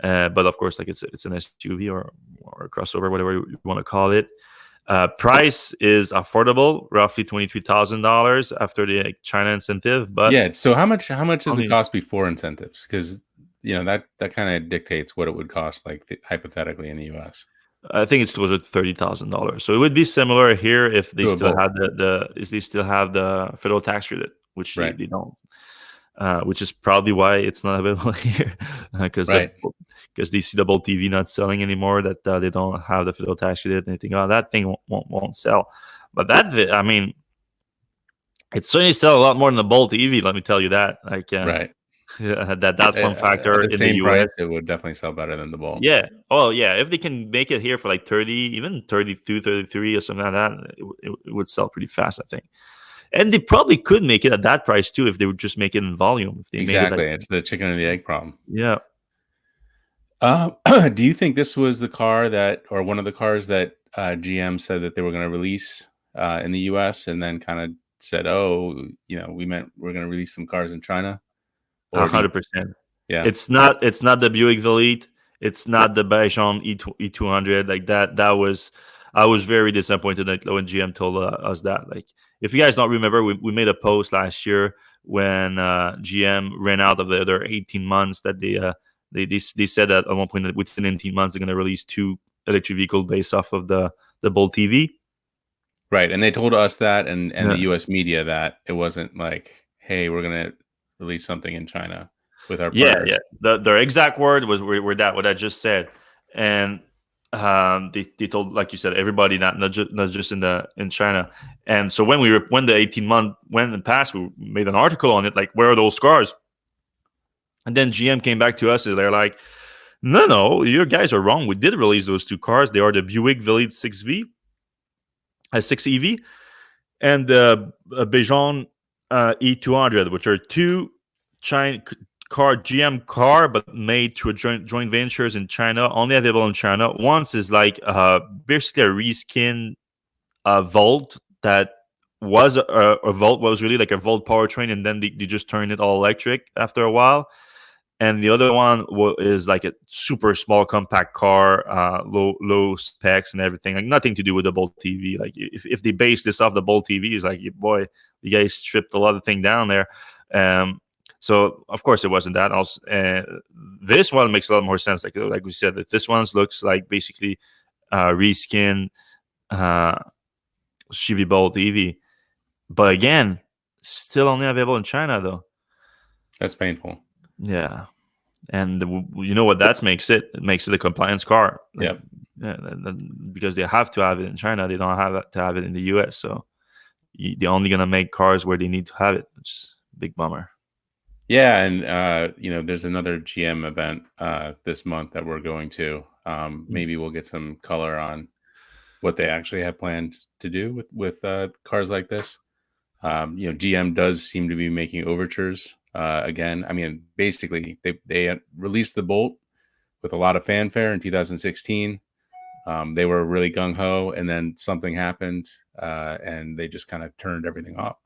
But of course, like it's an SUV or a crossover, whatever you want to call it. Price is affordable, roughly $23,000 after the China incentive, but Yeah. So how much does it only cost before incentives? Because that kind of dictates what it would cost, like hypothetically in the U.S. I think it's closer to $30,000. So it would be similar here if they To a still Bolt, had the federal tax credit, which right? they don't. Which is probably why it's not available here, because Right. they see the Bolt TV not selling anymore. That they don't have the federal tax credit, and they think, oh, that thing won't sell. But I mean, it certainly sell a lot more than the Bolt EV. Let me tell you that. Like Right. that form At factor the in the same US. price, it would definitely sell better than the Bolt. Yeah. Oh, yeah. If they can make it here for like 30, even 32, 33 or something like that, it would sell pretty fast, I think. And they probably could make it at that price too if they would just make it in volume. If they made it like, Exactly. It's the chicken and the egg problem. yeah, Uh, do you think this was the car that, or one of the cars that GM said that they were going to release in the U.S. and then kind of said, "Oh, we're going to release some cars in China"? Or do you? 100%. Yeah. It's not the Buick Village. It's not the Eachone E200 like that. I was very disappointed when GM told us that. Like, if you guys don't remember, we made a post last year when GM ran out of their 18 months that they said that at one point within 18 months they're going to release 2 electric vehicles based off of the Bolt TV. Right. And they told us that, and the Yeah. U.S. media, that it wasn't like, "Hey, we're going to release something in China with our Yeah, partners." yeah. Their exact word was were that what I just said, and they told, like you said, everybody, not just in China. And so when the 18 month went and passed, we made an article on it, like, where are those cars? And then GM came back to us and they're like, no, you guys are wrong. We did release those 2 cars. They are the Buick Village 6 EV, and the Beijing E200, which are 2 China GM car, but made to a joint ventures in China, only available in China. Once is like basically a reskin Volt that was a Volt, was really like a Volt powertrain, and then they just turned it all electric after a while. And the other one is like a super small compact car, low specs and everything, like nothing to do with the Bolt TV. Like, if they base this off the Bolt TV, it's like, boy, you guys stripped a lot of thing down there. So of course it wasn't that. Also, this one makes a lot more sense. Like we said, that this one looks like basically reskin Chevy Bolt EV, but again, still only available in China though. That's painful. Yeah. and you know what that makes it? It makes it a compliance car. Like, Yep. because they have to have it in China, they don't have to have it in the US. So they're only gonna make cars where they need to have it, which is a big bummer. Yeah, and there's another GM event this month that we're going to. Maybe we'll get some color on what they actually have planned to do with cars like this. GM does seem to be making overtures again. I mean, basically, they released the Bolt with a lot of fanfare in 2016. They were really gung ho, and then something happened, and they just kind of turned everything off,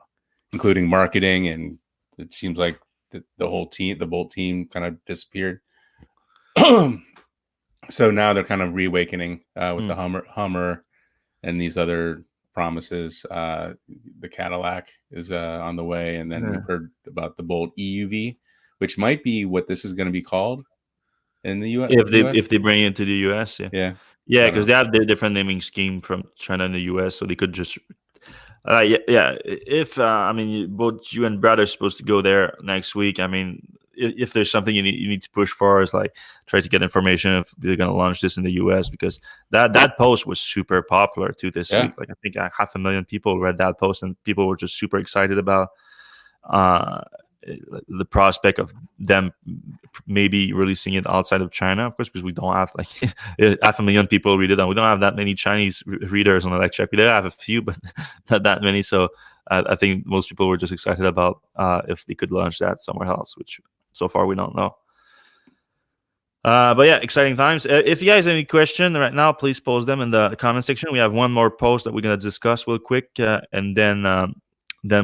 including marketing. And it seems like the whole team, the Bolt team, kind of disappeared. So now they're kind of reawakening with the Hummer and these other promises. The Cadillac is on the way, and then we've heard about the Bolt EUV, which might be what this is going to be called in the US. If they bring it to the US, Yeah, because they have their different naming scheme from China and the US, so they could just if I mean, both you and Brad are supposed to go there next week. I mean, if there's something you need to push for, is like try to get information if they're going to launch this in the US, because that post was super popular too this week. Like I think 500,000 people read that post, and people were just super excited about the prospect of them maybe releasing it outside of China, of course, because we don't have like 500,000 people read it, and we don't have that many Chinese readers on Electrek. We have a few, but not that many. So I think most people were just excited about if they could launch that somewhere else, which so far we don't know. But yeah, exciting times. If you guys have any question right now, please post them in the comment section. We have one more post that we're gonna discuss real quick, and then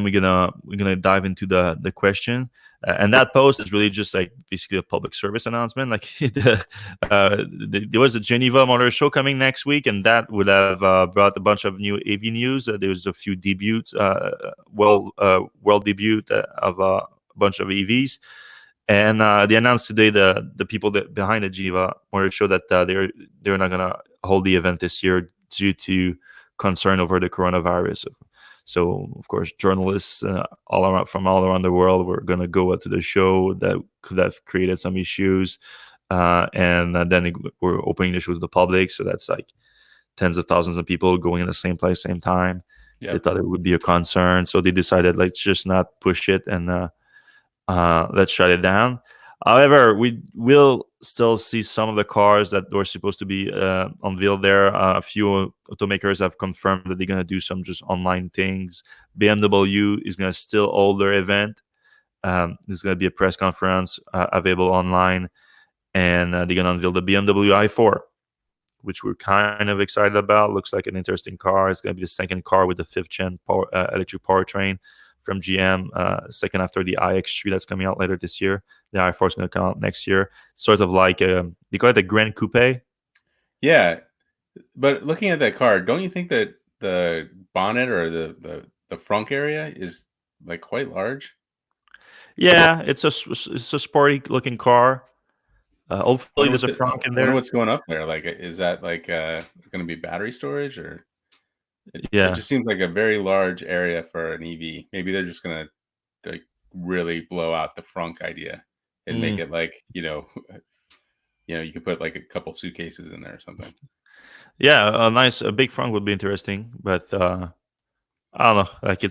we're gonna dive into the question. And that post is really just like basically a public service announcement. Like there was a Geneva Motor Show coming next week, and that would have brought a bunch of new AV news. There was a few debuts, world debut of a bunch of EVs. And they announced today the people behind the Jiva Motor Show that they're not gonna hold the event this year due to concern over the coronavirus. So of course, journalists from all around the world were gonna go to the show. That could have created some issues, and then we're opening the show to the public. So that's like tens of thousands of people going in the same place, same time. Yep. They thought it would be a concern, so they decided let's just not push it and let's shut it down. However, we will still see some of the cars that were supposed to be unveiled there. A few automakers have confirmed that they're going to do some just online things. BMW is going to still hold their event. There's going to be a press conference available online, and they're going to unveil the BMW i4, which we're kind of excited about. Looks like an interesting car. It's going to be the second car with the 5th-gen electric powertrain from GM, second after the iX3 that's coming out later this year. The i4 is going to come out next year. Sort of like they call it the Grand Coupe. Yeah, but looking at that car, don't you think that the bonnet or the frunk area is like quite large? Yeah, it's a sporty looking car. Hopefully there's a frunk in there. I wonder what's going up there. Like, is that like going to be battery storage, or? It just seems like a very large area for an EV. Maybe they're just gonna like really blow out the frunk idea and make it like you could put like a couple suitcases in there or something. Yeah, a big frunk would be interesting, but I don't know. Like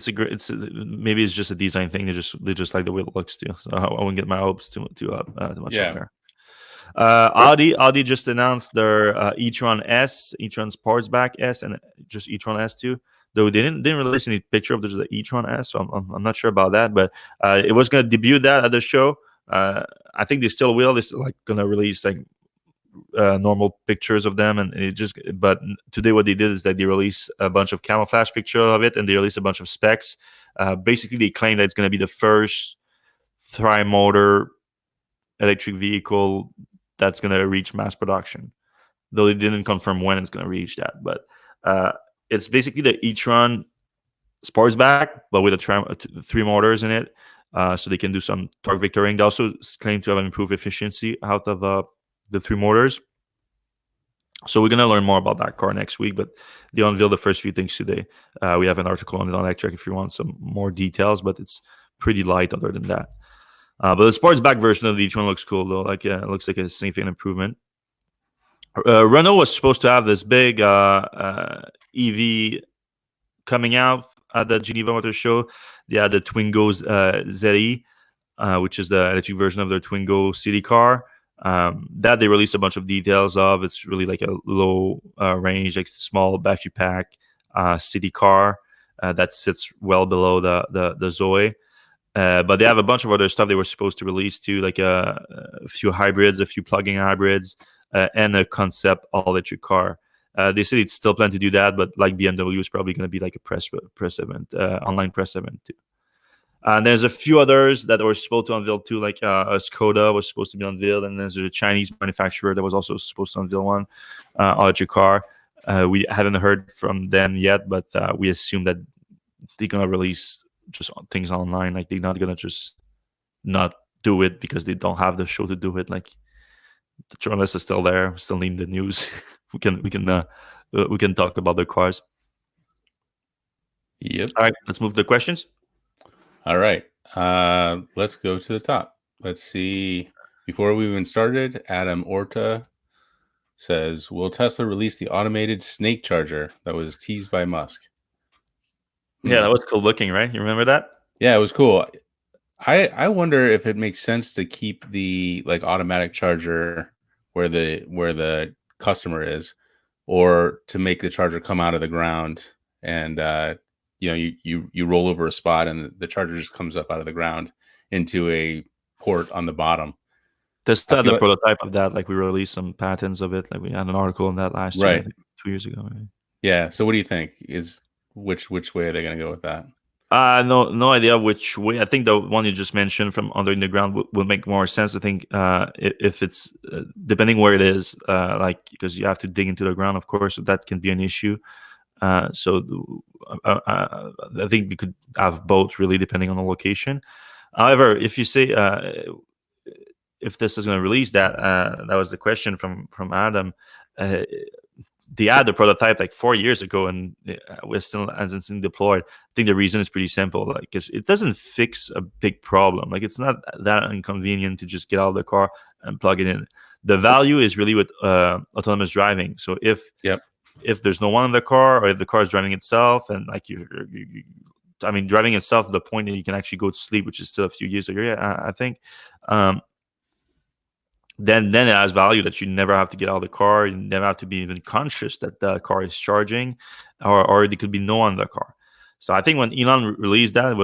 maybe it's just a design thing. They just like the way it looks too. So I wouldn't get my hopes too much on there. Audi just announced their e-tron S, e-tron Sportsback S, and just e-tron S too. Though they didn't release any picture of the e-tron S, so I'm not sure about that. But it was going to debut that at the show. I think they still will. They're still like going to release like normal pictures of them, and but today what they did is that they released a bunch of camouflage picture of it, and they released a bunch of specs. Basically, they claim that it's going to be the first tri-motor electric vehicle that's going to reach mass production, though they didn't confirm when it's going to reach that. But it's basically the e-tron Sportsback, but with 3 motors in it, so they can do some torque vectoring. They also claim to have improved efficiency out of the 3 motors. So we're going to learn more about that car next week, but they unveiled the first few things today. We have an article on it on Electrek if you want some more details, but it's pretty light other than that. But the sportsback version of the Eachone looks cool though. Like it looks like a significant improvement. Renault was supposed to have this big EV coming out at the Geneva Motor Show. They had the Twingo ZE, which is the electric version of their Twingo city car. That they released a bunch of details of. It's really like a low range, like small battery pack city car that sits well below the Zoe. But they have a bunch of other stuff they were supposed to release too, like a few hybrids, a few plug-in hybrids, and a concept all-electric car. They said it's still plan to do that, but like BMW is probably going to be like a press event, online press event too. And there's a few others that were supposed to unveil too, like a Skoda was supposed to be unveiled, and there's a Chinese manufacturer that was also supposed to unveil one electric car. We haven't heard from them yet, but we assume that they're gonna release just things online. Like they're not gonna just not do it because they don't have the show to do it. Like the journalists are still there, still need the news. we can talk about the cars. Yep. All right, let's move to the questions. All right. Let's go to the top. Let's see. Before we even started, Adam Orta says, will Tesla release the automated snake charger that was teased by Musk? Yeah, that was cool looking, right? You remember that? Yeah, it was cool. I wonder if it makes sense to keep the like automatic charger where the customer is, or to make the charger come out of the ground and you roll over a spot and the charger just comes up out of the ground into a port on the bottom. There's the prototype of that. Like we released some patents of it. Like we had an article on that last year, I think 2 years ago. Right? Yeah. So what do you think? Is which way are they going to go with that? No idea which way. I think the one you just mentioned from under the ground will make more sense. I think if it's depending where it is, like because you have to dig into the ground, of course, so that can be an issue. I think we could have both, really, depending on the location. However, if you say if this is going to release that, that was the question from Adam. They had the prototype like 4 years ago, and we're still hasn't been deployed. I think the reason is pretty simple, like because it doesn't fix a big problem. Like it's not that inconvenient to just get out of the car and plug it in. The value is really with autonomous driving. So if there's no one in the car, or if the car is driving itself, and like driving itself to the point that you can actually go to sleep, which is still a few years ago, I think. Then it has value that you never have to get out of the car. You never have to be even conscious that the car is charging, or there could be no one in the car. So I think when Elon released that, it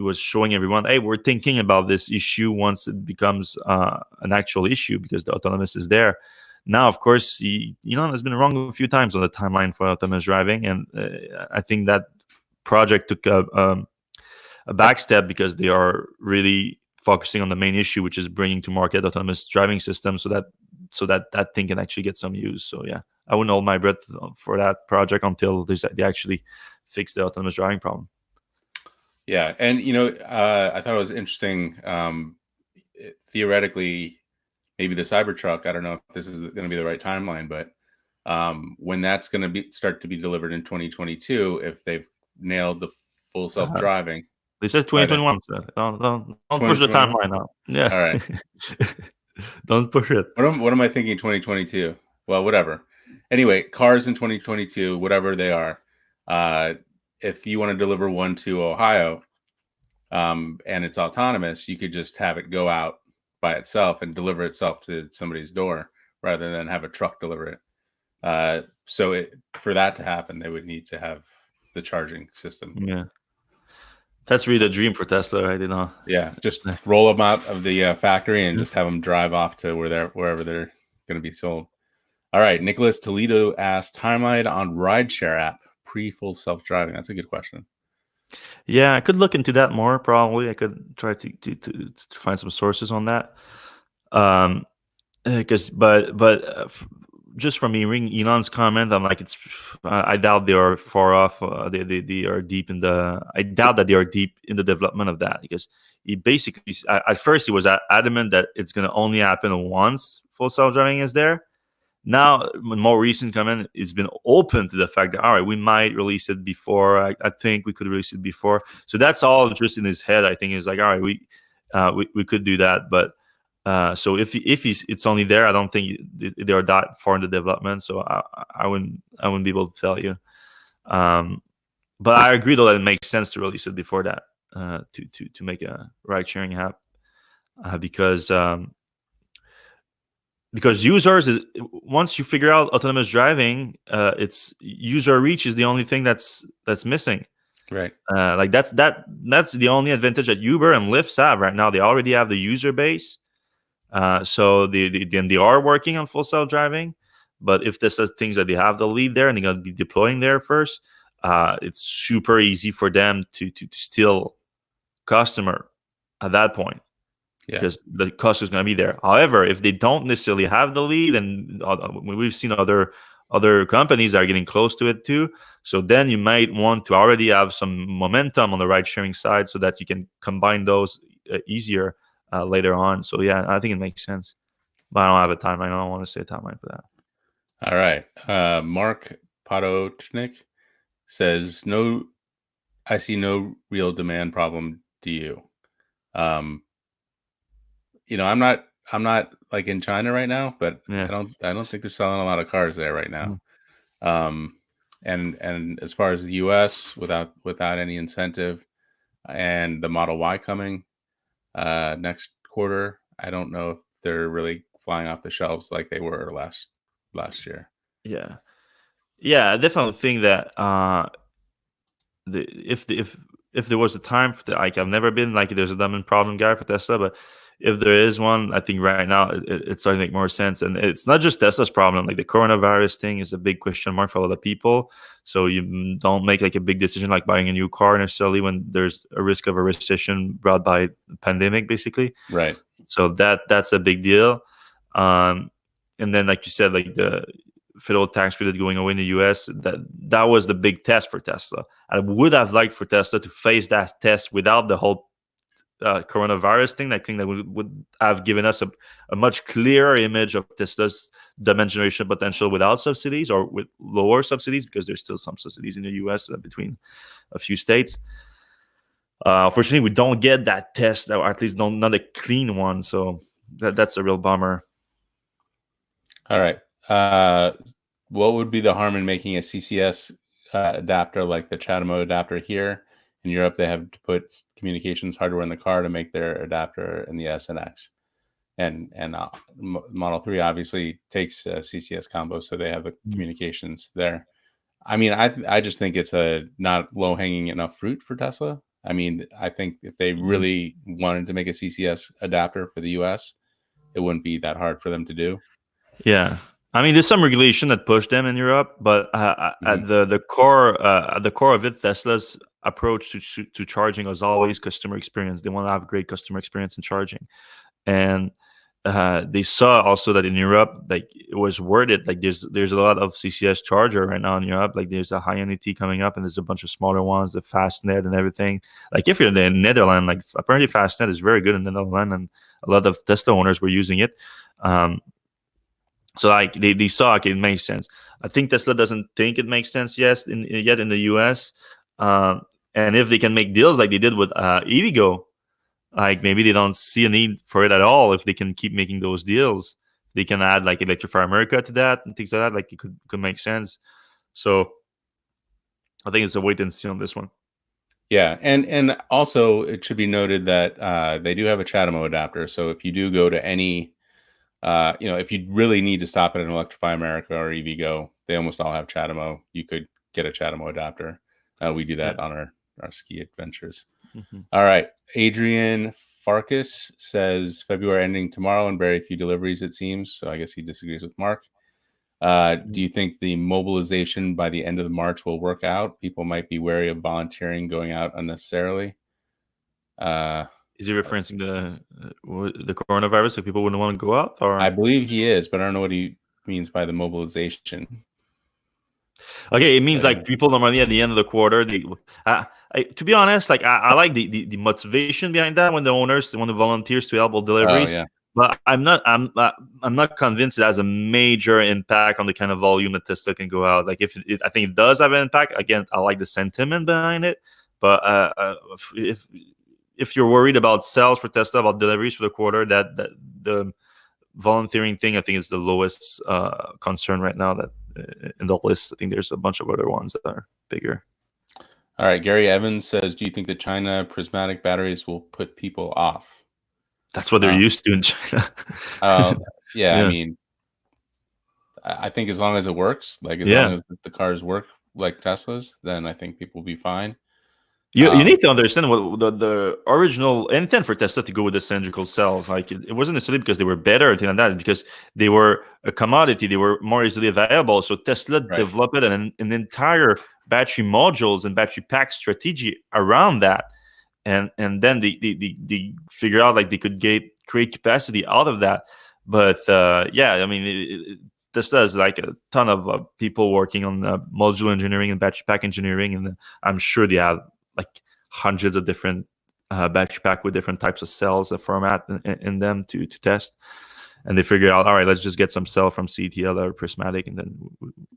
was showing everyone, hey, we're thinking about this issue once it becomes an actual issue because the autonomous is there. Now, of course, Elon has been wrong a few times on the timeline for autonomous driving, and I think that project took a back step because they are really focusing on the main issue, which is bringing to market autonomous driving systems, so that thing can actually get some use. So yeah, I wouldn't hold my breath for that project until they actually fix the autonomous driving problem. Yeah, and I thought it was interesting. Theoretically, maybe the Cybertruck. I don't know if this is going to be the right timeline, but when that's going to start to be delivered in 2022, if they've nailed the full self-driving. They said 2021. So don't push the timeline now. Yeah. All right. Don't push it. What am I thinking? 2022. Well, whatever. Anyway, cars in 2022, whatever they are. If you want to deliver one to Ohio, and it's autonomous, you could just have it go out by itself and deliver itself to somebody's door rather than have a truck deliver it. So for that to happen, they would need to have the charging system. Yeah. That's really the dream for Tesla, right? Yeah, just roll them out of the factory and just have them drive off to wherever they're going to be sold. All right, Nicholas Toledo asked, timeline on rideshare app pre-full self-driving. That's a good question. Yeah, I could look into that more. Probably, I could try to find some sources on that. Just from hearing Elon's comment, I'm like, I doubt they are far off. They are deep in the. I doubt that they are deep in the development of that, because he basically, at first, he was adamant that it's going to only happen once full self-driving is there. Now, more recent comment, it's been open to the fact that, all right, we might release it before. I think we could release it before. So that's all just in his head. I think it's like, all right, we could do that. But so if it's only there, I don't think they are that far in the development. So I wouldn't be able to tell you. But I agree though that it makes sense to release it before that, to make a ride sharing app, because users is, once you figure out autonomous driving, it's user reach is the only thing that's missing. Right. Like that's the only advantage that Uber and Lyft have right now. They already have the user base, so then they are working on full self driving. But if this is things that they have the lead there and they're going to be deploying there first, it's super easy for them to steal customer at that point. Yeah. Because the cost is going to be there. However, if they don't necessarily have the lead, and we've seen other companies are getting close to it too, so then you might want to already have some momentum on the ride sharing side so that you can combine those easier later on. So yeah, I think it makes sense, but I don't have a timeline. I don't want to say a timeline for that. All right. Mark Potochnik says, "No, I see no real demand problem. Do you?" I'm not like in China right now, but Yeah. I don't think they're selling a lot of cars there right now. And as far as the US, without any incentive, and the Model Y coming next quarter, I don't know if they're really flying off the shelves like they were last year. Yeah, I definitely think that if there was a time for like, I've never been like there's a demand problem guy for Tesla, but if there is one, I think right now it's starting to make more sense. And it's not just Tesla's problem. Like the coronavirus thing is a big question mark for a lot of people. So you don't make like a big decision like buying a new car necessarily when there's a risk of a recession brought by the pandemic, basically. Right. So that's a big deal. And then, like you said, like the federal tax credit going away in the US, that was the big test for Tesla. I would have liked for Tesla to face that test without the whole coronavirus thing. I think that would have given us a much clearer image of Tesla's demand generation potential without subsidies or with lower subsidies, because there's still some subsidies in the US between a few states. Unfortunately, we don't get that test, or at least not a clean one. So that's a real bummer. All right. What would be the harm in making a CCS adapter like the CHAdeMO adapter here? In Europe, they have to put communications hardware in the car to make their adapter in the S and X. And Model 3 obviously takes a CCS combo, so they have the communications there. I mean, I just think it's a not low-hanging enough fruit for Tesla. I mean, I think if they really wanted to make a CCS adapter for the US, it wouldn't be that hard for them to do. Yeah, I mean, there's some regulation that pushed them in Europe, but at the core of it, Tesla's approach to charging was always customer experience. They want to have great customer experience in charging, and they saw also that in Europe, like it was worded like there's a lot of CCS charger right now in Europe. Like there's a High-NT coming up, and there's a bunch of smaller ones, the Fastnet and everything. Like if you're in the Netherlands, like apparently Fastnet is very good in the Netherlands, and a lot of Tesla owners were using it. So like they saw, okay, it makes sense. I think Tesla doesn't think it makes sense yet in the US. And if they can make deals like they did with EVgo, like maybe they don't see a need for it at all. If they can keep making those deals, they can add like Electrify America to that and things like that. Like it could make sense. So I think it's a wait and see on this one. Yeah, and also it should be noted that they do have a CHAdeMO adapter. So if you do go to any if you really need to stop at an Electrify America or EVgo, they almost all have CHAdeMO. You could get a CHAdeMO adapter. We do that on our ski adventures. All right. Adrian Farkas says February ending tomorrow and very few deliveries, it seems. So I guess he disagrees with Mark. Do you think the mobilization by the end of March will work out? People might be wary of volunteering, going out unnecessarily. Is he referencing the coronavirus, so people wouldn't want to go out? Or I believe he is, but I don't know what he means by the mobilization. Okay, it means like people normally at the end of the quarter. To be honest, like I like the motivation behind that when the volunteers to help with deliveries. Oh, yeah. But I'm not convinced it has a major impact on the kind of volume that Tesla can go out. Like I think it does have an impact. Again, I like the sentiment behind it, but if you're worried about sales for Tesla, about deliveries for the quarter, that the volunteering thing, I think, is the lowest concern right now. That in the list, I think there's a bunch of other ones that are bigger. All right, Gary Evans says, "Do you think the China prismatic batteries will put people off?" That's what they're Uh, used to in China. yeah, I Yeah, mean, I think as long as it works, like as long yeah. as the cars work like Teslas, then I think people will be fine. You need to understand what the original intent for Tesla to go with the cylindrical cells. Like it wasn't necessarily because they were better or anything like that, because they were a commodity, they were more easily available. So Tesla Right. developed an entire battery modules and battery pack strategy around that. And then they figured out like they could create capacity out of that. But yeah, I mean, Tesla has like a ton of people working on module engineering and battery pack engineering, and I'm sure they have like hundreds of different battery pack with different types of cells, format in them to test. And they figured out, all right, let's just get some cell from CTL that are prismatic, and then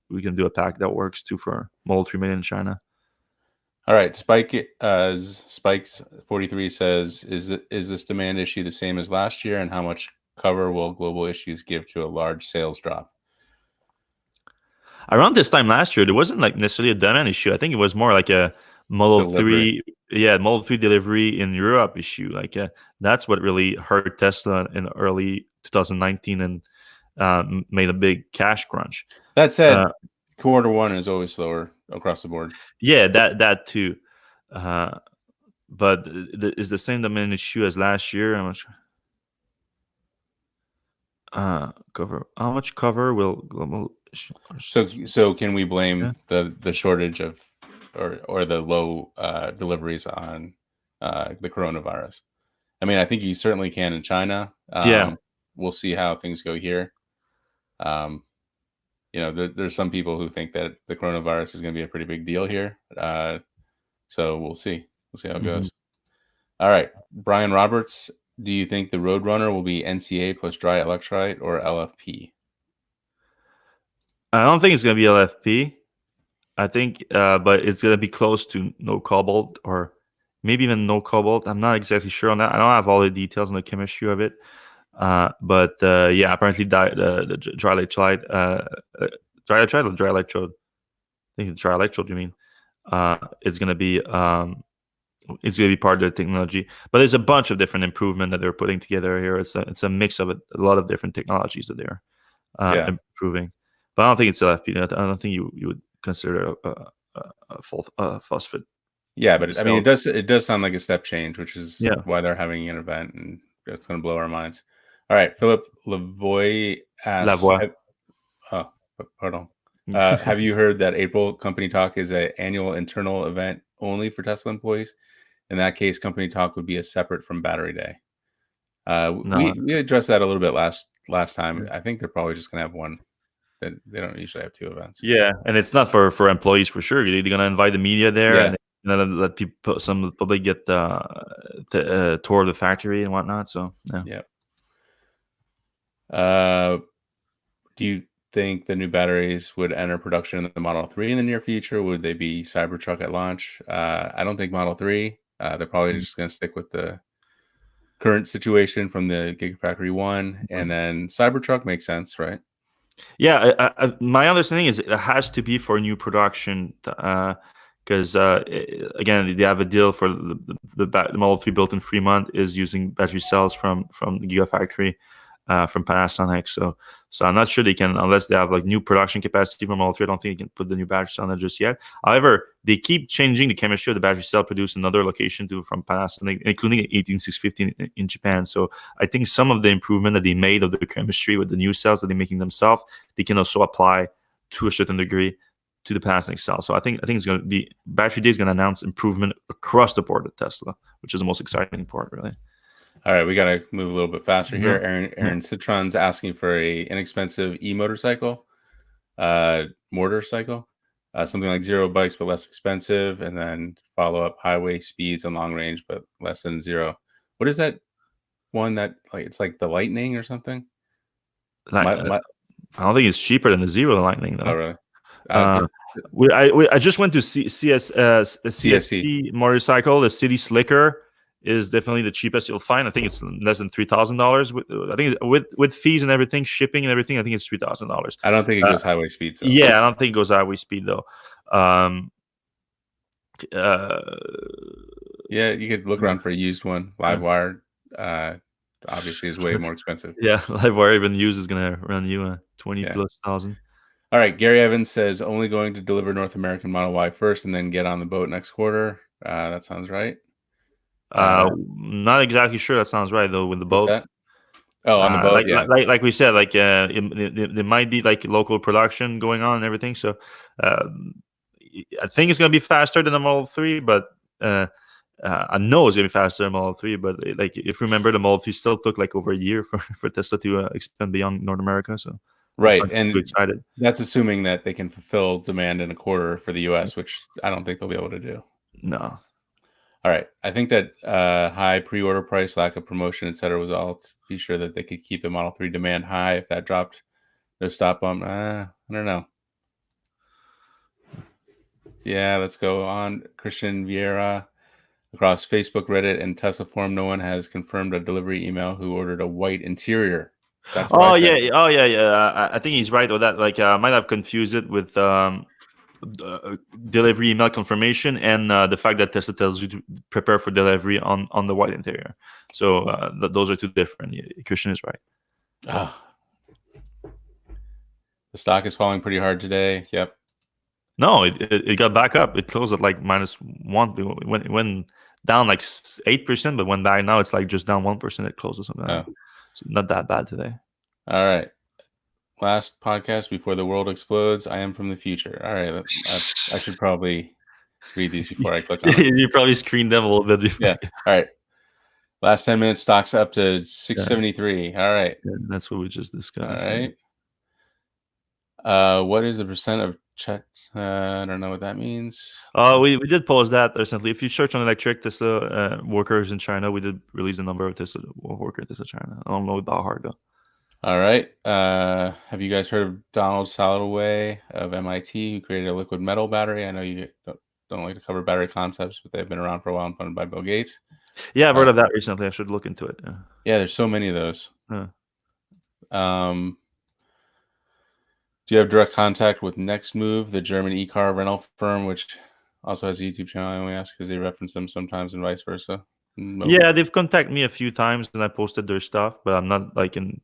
we can do a pack that works too for Model 3 made in China. All right, Spikes 43 says, is this demand issue the same as last year, and how much cover will global issues give to a large sales drop? Around this time last year, there wasn't like necessarily a demand issue. I think it was more like a Model Delivery. 3, Model 3 delivery in Europe issue. Like that's what really hurt Tesla in early 2019 and made a big cash crunch. That said, quarter one is always slower across the board. Yeah, that too. But is the same demand issue as last year? How much cover? How much cover will global? So can we blame the shortage of or the low deliveries on the coronavirus? I mean, I think you certainly can in China. Yeah. We'll see how things go here. There's some people who think that the coronavirus is going to be a pretty big deal here. So we'll see. We'll see how it goes. All right. Brian Roberts, do you think the Roadrunner will be NCA plus dry electrolyte or LFP? I don't think it's going to be LFP. I think, but it's going to be close to no cobalt or maybe even no cobalt. I'm not exactly sure on that. I don't have all the details on the chemistry of it. But yeah, apparently the dry electrolyte, dry electrolyte or dry electrode? I think the dry electrode, you mean? It's going to be part of the technology. But there's a bunch of different improvement that they're putting together here. It's a mix of a lot of different technologies that they're improving. But I don't think it's LFP. I don't think you would consider a full phosphate. Yeah, but I mean, it does sound like a step change, which is why they're having an event, and it's going to blow our minds. All right, Philip Lavoie asks, pardon. Have you heard that April Company Talk is an annual internal event only for Tesla employees? In that case, Company Talk would be a separate from Battery Day. We addressed that a little bit last time. I think they're probably just going to have one. That they don't usually have two events. Yeah, and it's not for employees for sure. They're going to invite the media there, and let people, some of the public get tour of the factory and whatnot. So yeah. Do you think the new batteries would enter production in the Model 3 in the near future? Would they be Cybertruck at launch? I don't think Model 3. They're probably just going to stick with the current situation from the Gigafactory 1, and then Cybertruck makes sense, right? Yeah, my understanding is it has to be for new production because again, they have a deal for the Model 3 built in Fremont is using battery cells from the Gigafactory from Panasonic. So I'm not sure they can, unless they have like new production capacity from Model 3. I don't think they can put the new battery cell in there just yet. However, they keep changing the chemistry of the battery cell produced in another location too from Panasonic, including 18650 in Japan. So I think some of the improvement that they made of the chemistry with the new cells that they're making themselves, they can also apply to a certain degree to the Panasonic cell. So I think it's going to be, Battery Day is going to announce improvement across the board at Tesla, which is the most exciting part, really. All right, we got to move a little bit faster here. Aaron Citron's asking for a inexpensive motorcycle, something like 0 bikes but less expensive, and then follow up highway speeds and long range but less than 0. What is that one that like it's like the Lightning or something? I don't think it's cheaper than the Zero Lightning though. Oh really? I just went to CSP motorcycle, the City Slicker is definitely the cheapest you'll find. I think it's less than $3,000. I think with fees and everything, shipping and everything, I think it's $3,000. I don't think it goes highway speed. So. Yeah, I don't think it goes highway speed though. Yeah, you could look around for a used one. Livewire, obviously, is way more expensive. Yeah, Livewire even used is gonna run you 20 plus thousand. All right, Gary Evans says only going to deliver North American Model Y first, and then get on the boat next quarter. That sounds right. Not exactly sure that sounds right though with the boat. That? Oh, on the boat, like we said, like there might be like local production going on and everything. So I think it's gonna be faster than the Model 3, but I know it's gonna be faster than Model 3. But like if you remember, the Model 3 still took like over a year for Tesla to expand beyond North America. So right, and too excited. That's assuming that they can fulfill demand in a quarter for the U.S., which I don't think they'll be able to do. No. All right. I think that high pre-order price, lack of promotion, etc., was all to be sure that they could keep the Model 3 demand high. If that dropped, no stop bump. I don't know. Yeah, let's go on. Christian Vieira. Across Facebook, Reddit, and Tesla forum, no one has confirmed a delivery email who ordered a white interior. That's what I said. Yeah. I think he's right with that. Like, I might have confused it with delivery email confirmation and the fact that Tesla tells you to prepare for delivery on the white interior. So those are two different. Christian is right. The stock is falling pretty hard today. Yep. No, it got back up. It closed at like -1. It went down like 8%, but went back. Now it's like just down 1%. It closes something. So not that bad today. All right. Last podcast before the world explodes. I am from the future. All right. I should probably read these before I click on them. You probably screened them a little bit before. Yeah. All right. Last 10 minutes, stocks up to 673. All right. Yeah, that's what we just discussed. All right. What is the percent of check? I don't know what that means. We did post that recently. If you search on Electrek Tesla workers in China, we did release the number of Tesla workers in China. I don't know about hard though. All right. Have you guys heard of Donald Saladway of MIT, who created a liquid metal battery? I know you don't like to cover battery concepts, but they've been around for a while and funded by Bill Gates. Yeah, I've heard of that recently. I should look into it. Yeah, there's so many of those. Do you have direct contact with Next Move, the German e-car rental firm, which also has a YouTube channel? I only ask because they reference them sometimes and vice versa. Yeah, they've contacted me a few times and I posted their stuff, but I'm not like in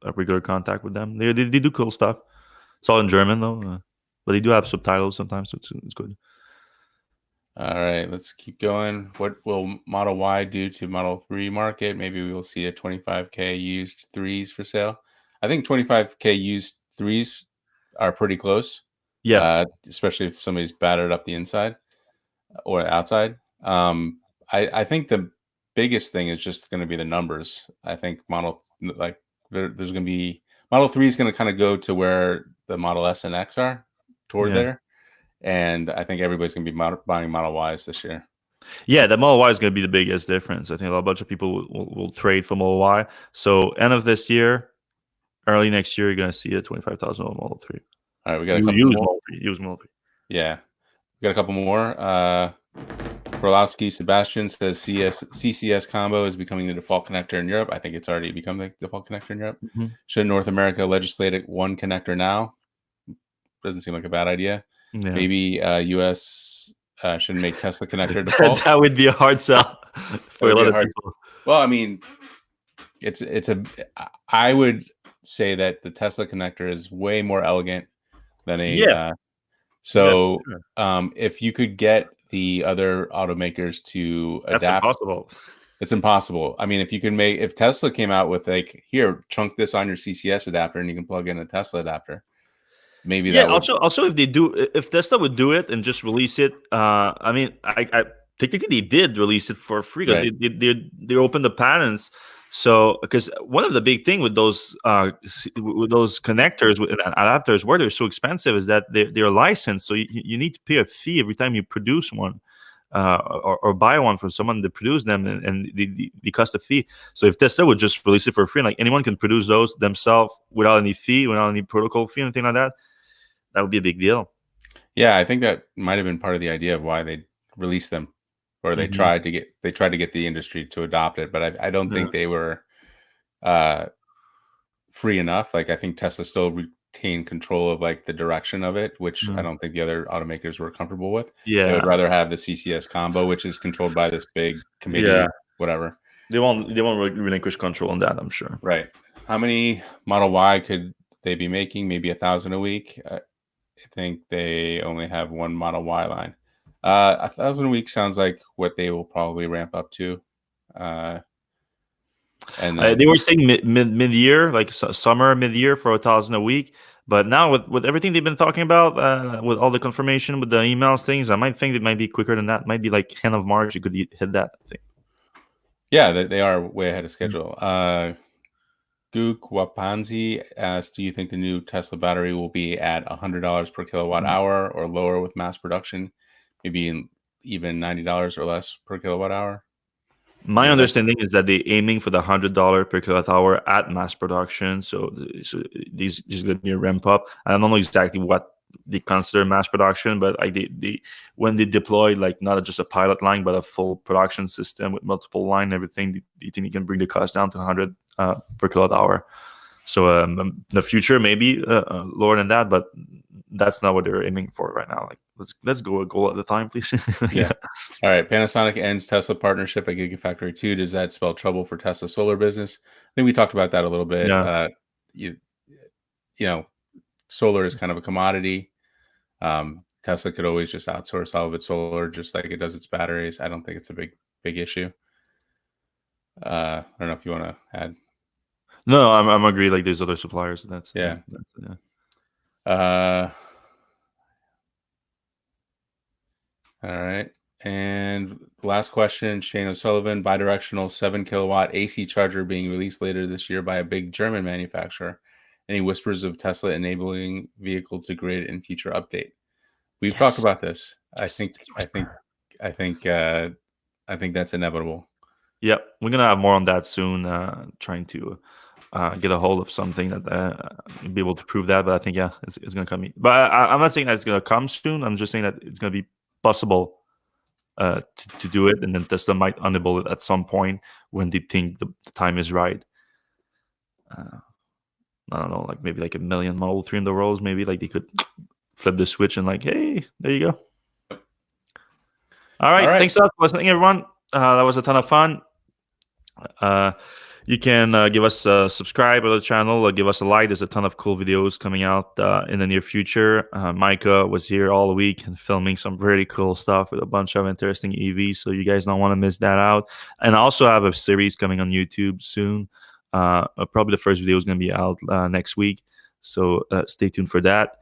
a regular contact with them. They do cool stuff. It's all in German though, but they do have subtitles sometimes, so it's good. All right, let's keep going. What will Model Y do to Model 3 market? Maybe we will see a 25K used 3s for sale. I think 25K used 3s are pretty close. Yeah. Especially if somebody's battered up the inside or outside. I think the biggest thing is just going to be the numbers. I think there's going to be Model 3 is going to kind of go to where the Model S and X are toward there. And I think everybody's going to be buying Model Ys this year. Yeah, the Model Y is going to be the biggest difference. I think a bunch of people will trade for Model Y. So end of this year, early next year, you're going to see a $25,000 Model 3. All right, we got a couple more. Use Model 3. Yeah. We got a couple more. Brolowski Sebastian says CCS combo is becoming the default connector in Europe. I think it's already become the default connector in Europe. Mm-hmm. Should North America legislate one connector now? Doesn't seem like a bad idea. Yeah. Maybe US should make Tesla connector default. That would be a hard sell for a lot of people. Well, I mean, I would say that the Tesla connector is way more elegant than a if you could get the other automakers to adapt, that's impossible. It's impossible. I mean, if Tesla came out with like, here, chunk this on your CCS adapter and you can plug in a Tesla adapter, maybe that would... also if Tesla would do it and just release it, I mean, I technically they did release it for free because they opened the patents. So, because one of the big thing with those connectors and adapters, where they're so expensive, is that they're licensed. So you need to pay a fee every time you produce one, or buy one from someone to produce them, and they cost a fee. So if Tesla would just release it for free, like anyone can produce those themselves without any fee, without any protocol fee, anything like that, that would be a big deal. Yeah, I think that might have been part of the idea of why they released them or they Mhm. tried to get the industry to adopt it, but I don't Yeah. think they were uh, free enough. Like I think Tesla still retained control of like the direction of it, which I Mm. don't think the other automakers were comfortable with. They would Yeah. rather have the CCS combo, which is controlled by this big Yeah. committee, whatever. They won't relinquish control on that, I'm sure. Right. How many Model Y could they be making? Maybe 1,000 a week. I think they only have one Model Y line. 1,000 a week sounds like what they will probably ramp up to. Uh, and They then were saying mid year, like summer mid year for 1,000 a week. But now with everything they've been talking about, with all the confirmation with the emails things, I might think it might be quicker than that. Might be like end of March. You could hit that. I think. yeah, they are way ahead of Mm. schedule. Gook Wapanzi asked, "Do you think the new Tesla battery will be at $100 per kilowatt Mm. hour or lower with mass production? Maybe even $90 or less per kilowatt hour?" My Is that understanding is that they're aiming for the $100 per kilowatt hour at mass production. So, these going to be a ramp up. I don't know exactly what they consider mass production, but like they when they deploy like not just a pilot line but a full production system with multiple line and everything, they think you can bring the cost down to 100 per kilowatt hour. So in the future maybe lower than that, but that's not what they're aiming for right now. Like let's go a goal at a time, please. yeah? All right. Panasonic ends Tesla partnership at Gigafactory 2. Does that spell trouble for Tesla solar business? I think we talked about that a little bit. Yeah. You you know, solar is kind of a commodity. Tesla could always just outsource all of its solar, just like it does its batteries. I don't think it's a big issue. I don't know if you want to add. No, I'm agree. Like there's other suppliers. Yeah. Yeah. Uh, all right. And last question, Shane O'Sullivan, bidirectional 7 kilowatt AC charger being released later this year by a big German manufacturer. Any whispers of Tesla enabling vehicle to grid in future update? We've talked Yes. about this. I Yes. think Yes, I think whisper. I think I think that's inevitable. Yep, we're gonna have more on that soon. Trying to get a hold of something that be able to prove that. But I think yeah, it's gonna come. But I'm not saying that it's gonna come soon. I'm just saying that it's gonna be possible to do it, and then Tesla might enable it at some point when they think the time is right. Uh, I don't know, like maybe like a million Model 3 in the world. Maybe like they could flip the switch and like, hey, there you go. All All right, right. thanks a lot for listening, everyone. That was a ton of fun. Uh, you can give us a subscribe to the channel or give us a like. There's a ton of cool videos coming out in the near future. Micah was here all week and filming some very cool stuff with a bunch of interesting EVs, so you guys don't want to miss that out. And I also have a series coming on YouTube soon. Probably the first video is going to be out next week, so stay tuned for that.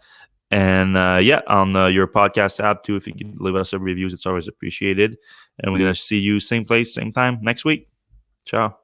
And yeah, on your podcast app too, if you can leave us some reviews, it's always appreciated. And we're going to see you same place, same time next week. Ciao.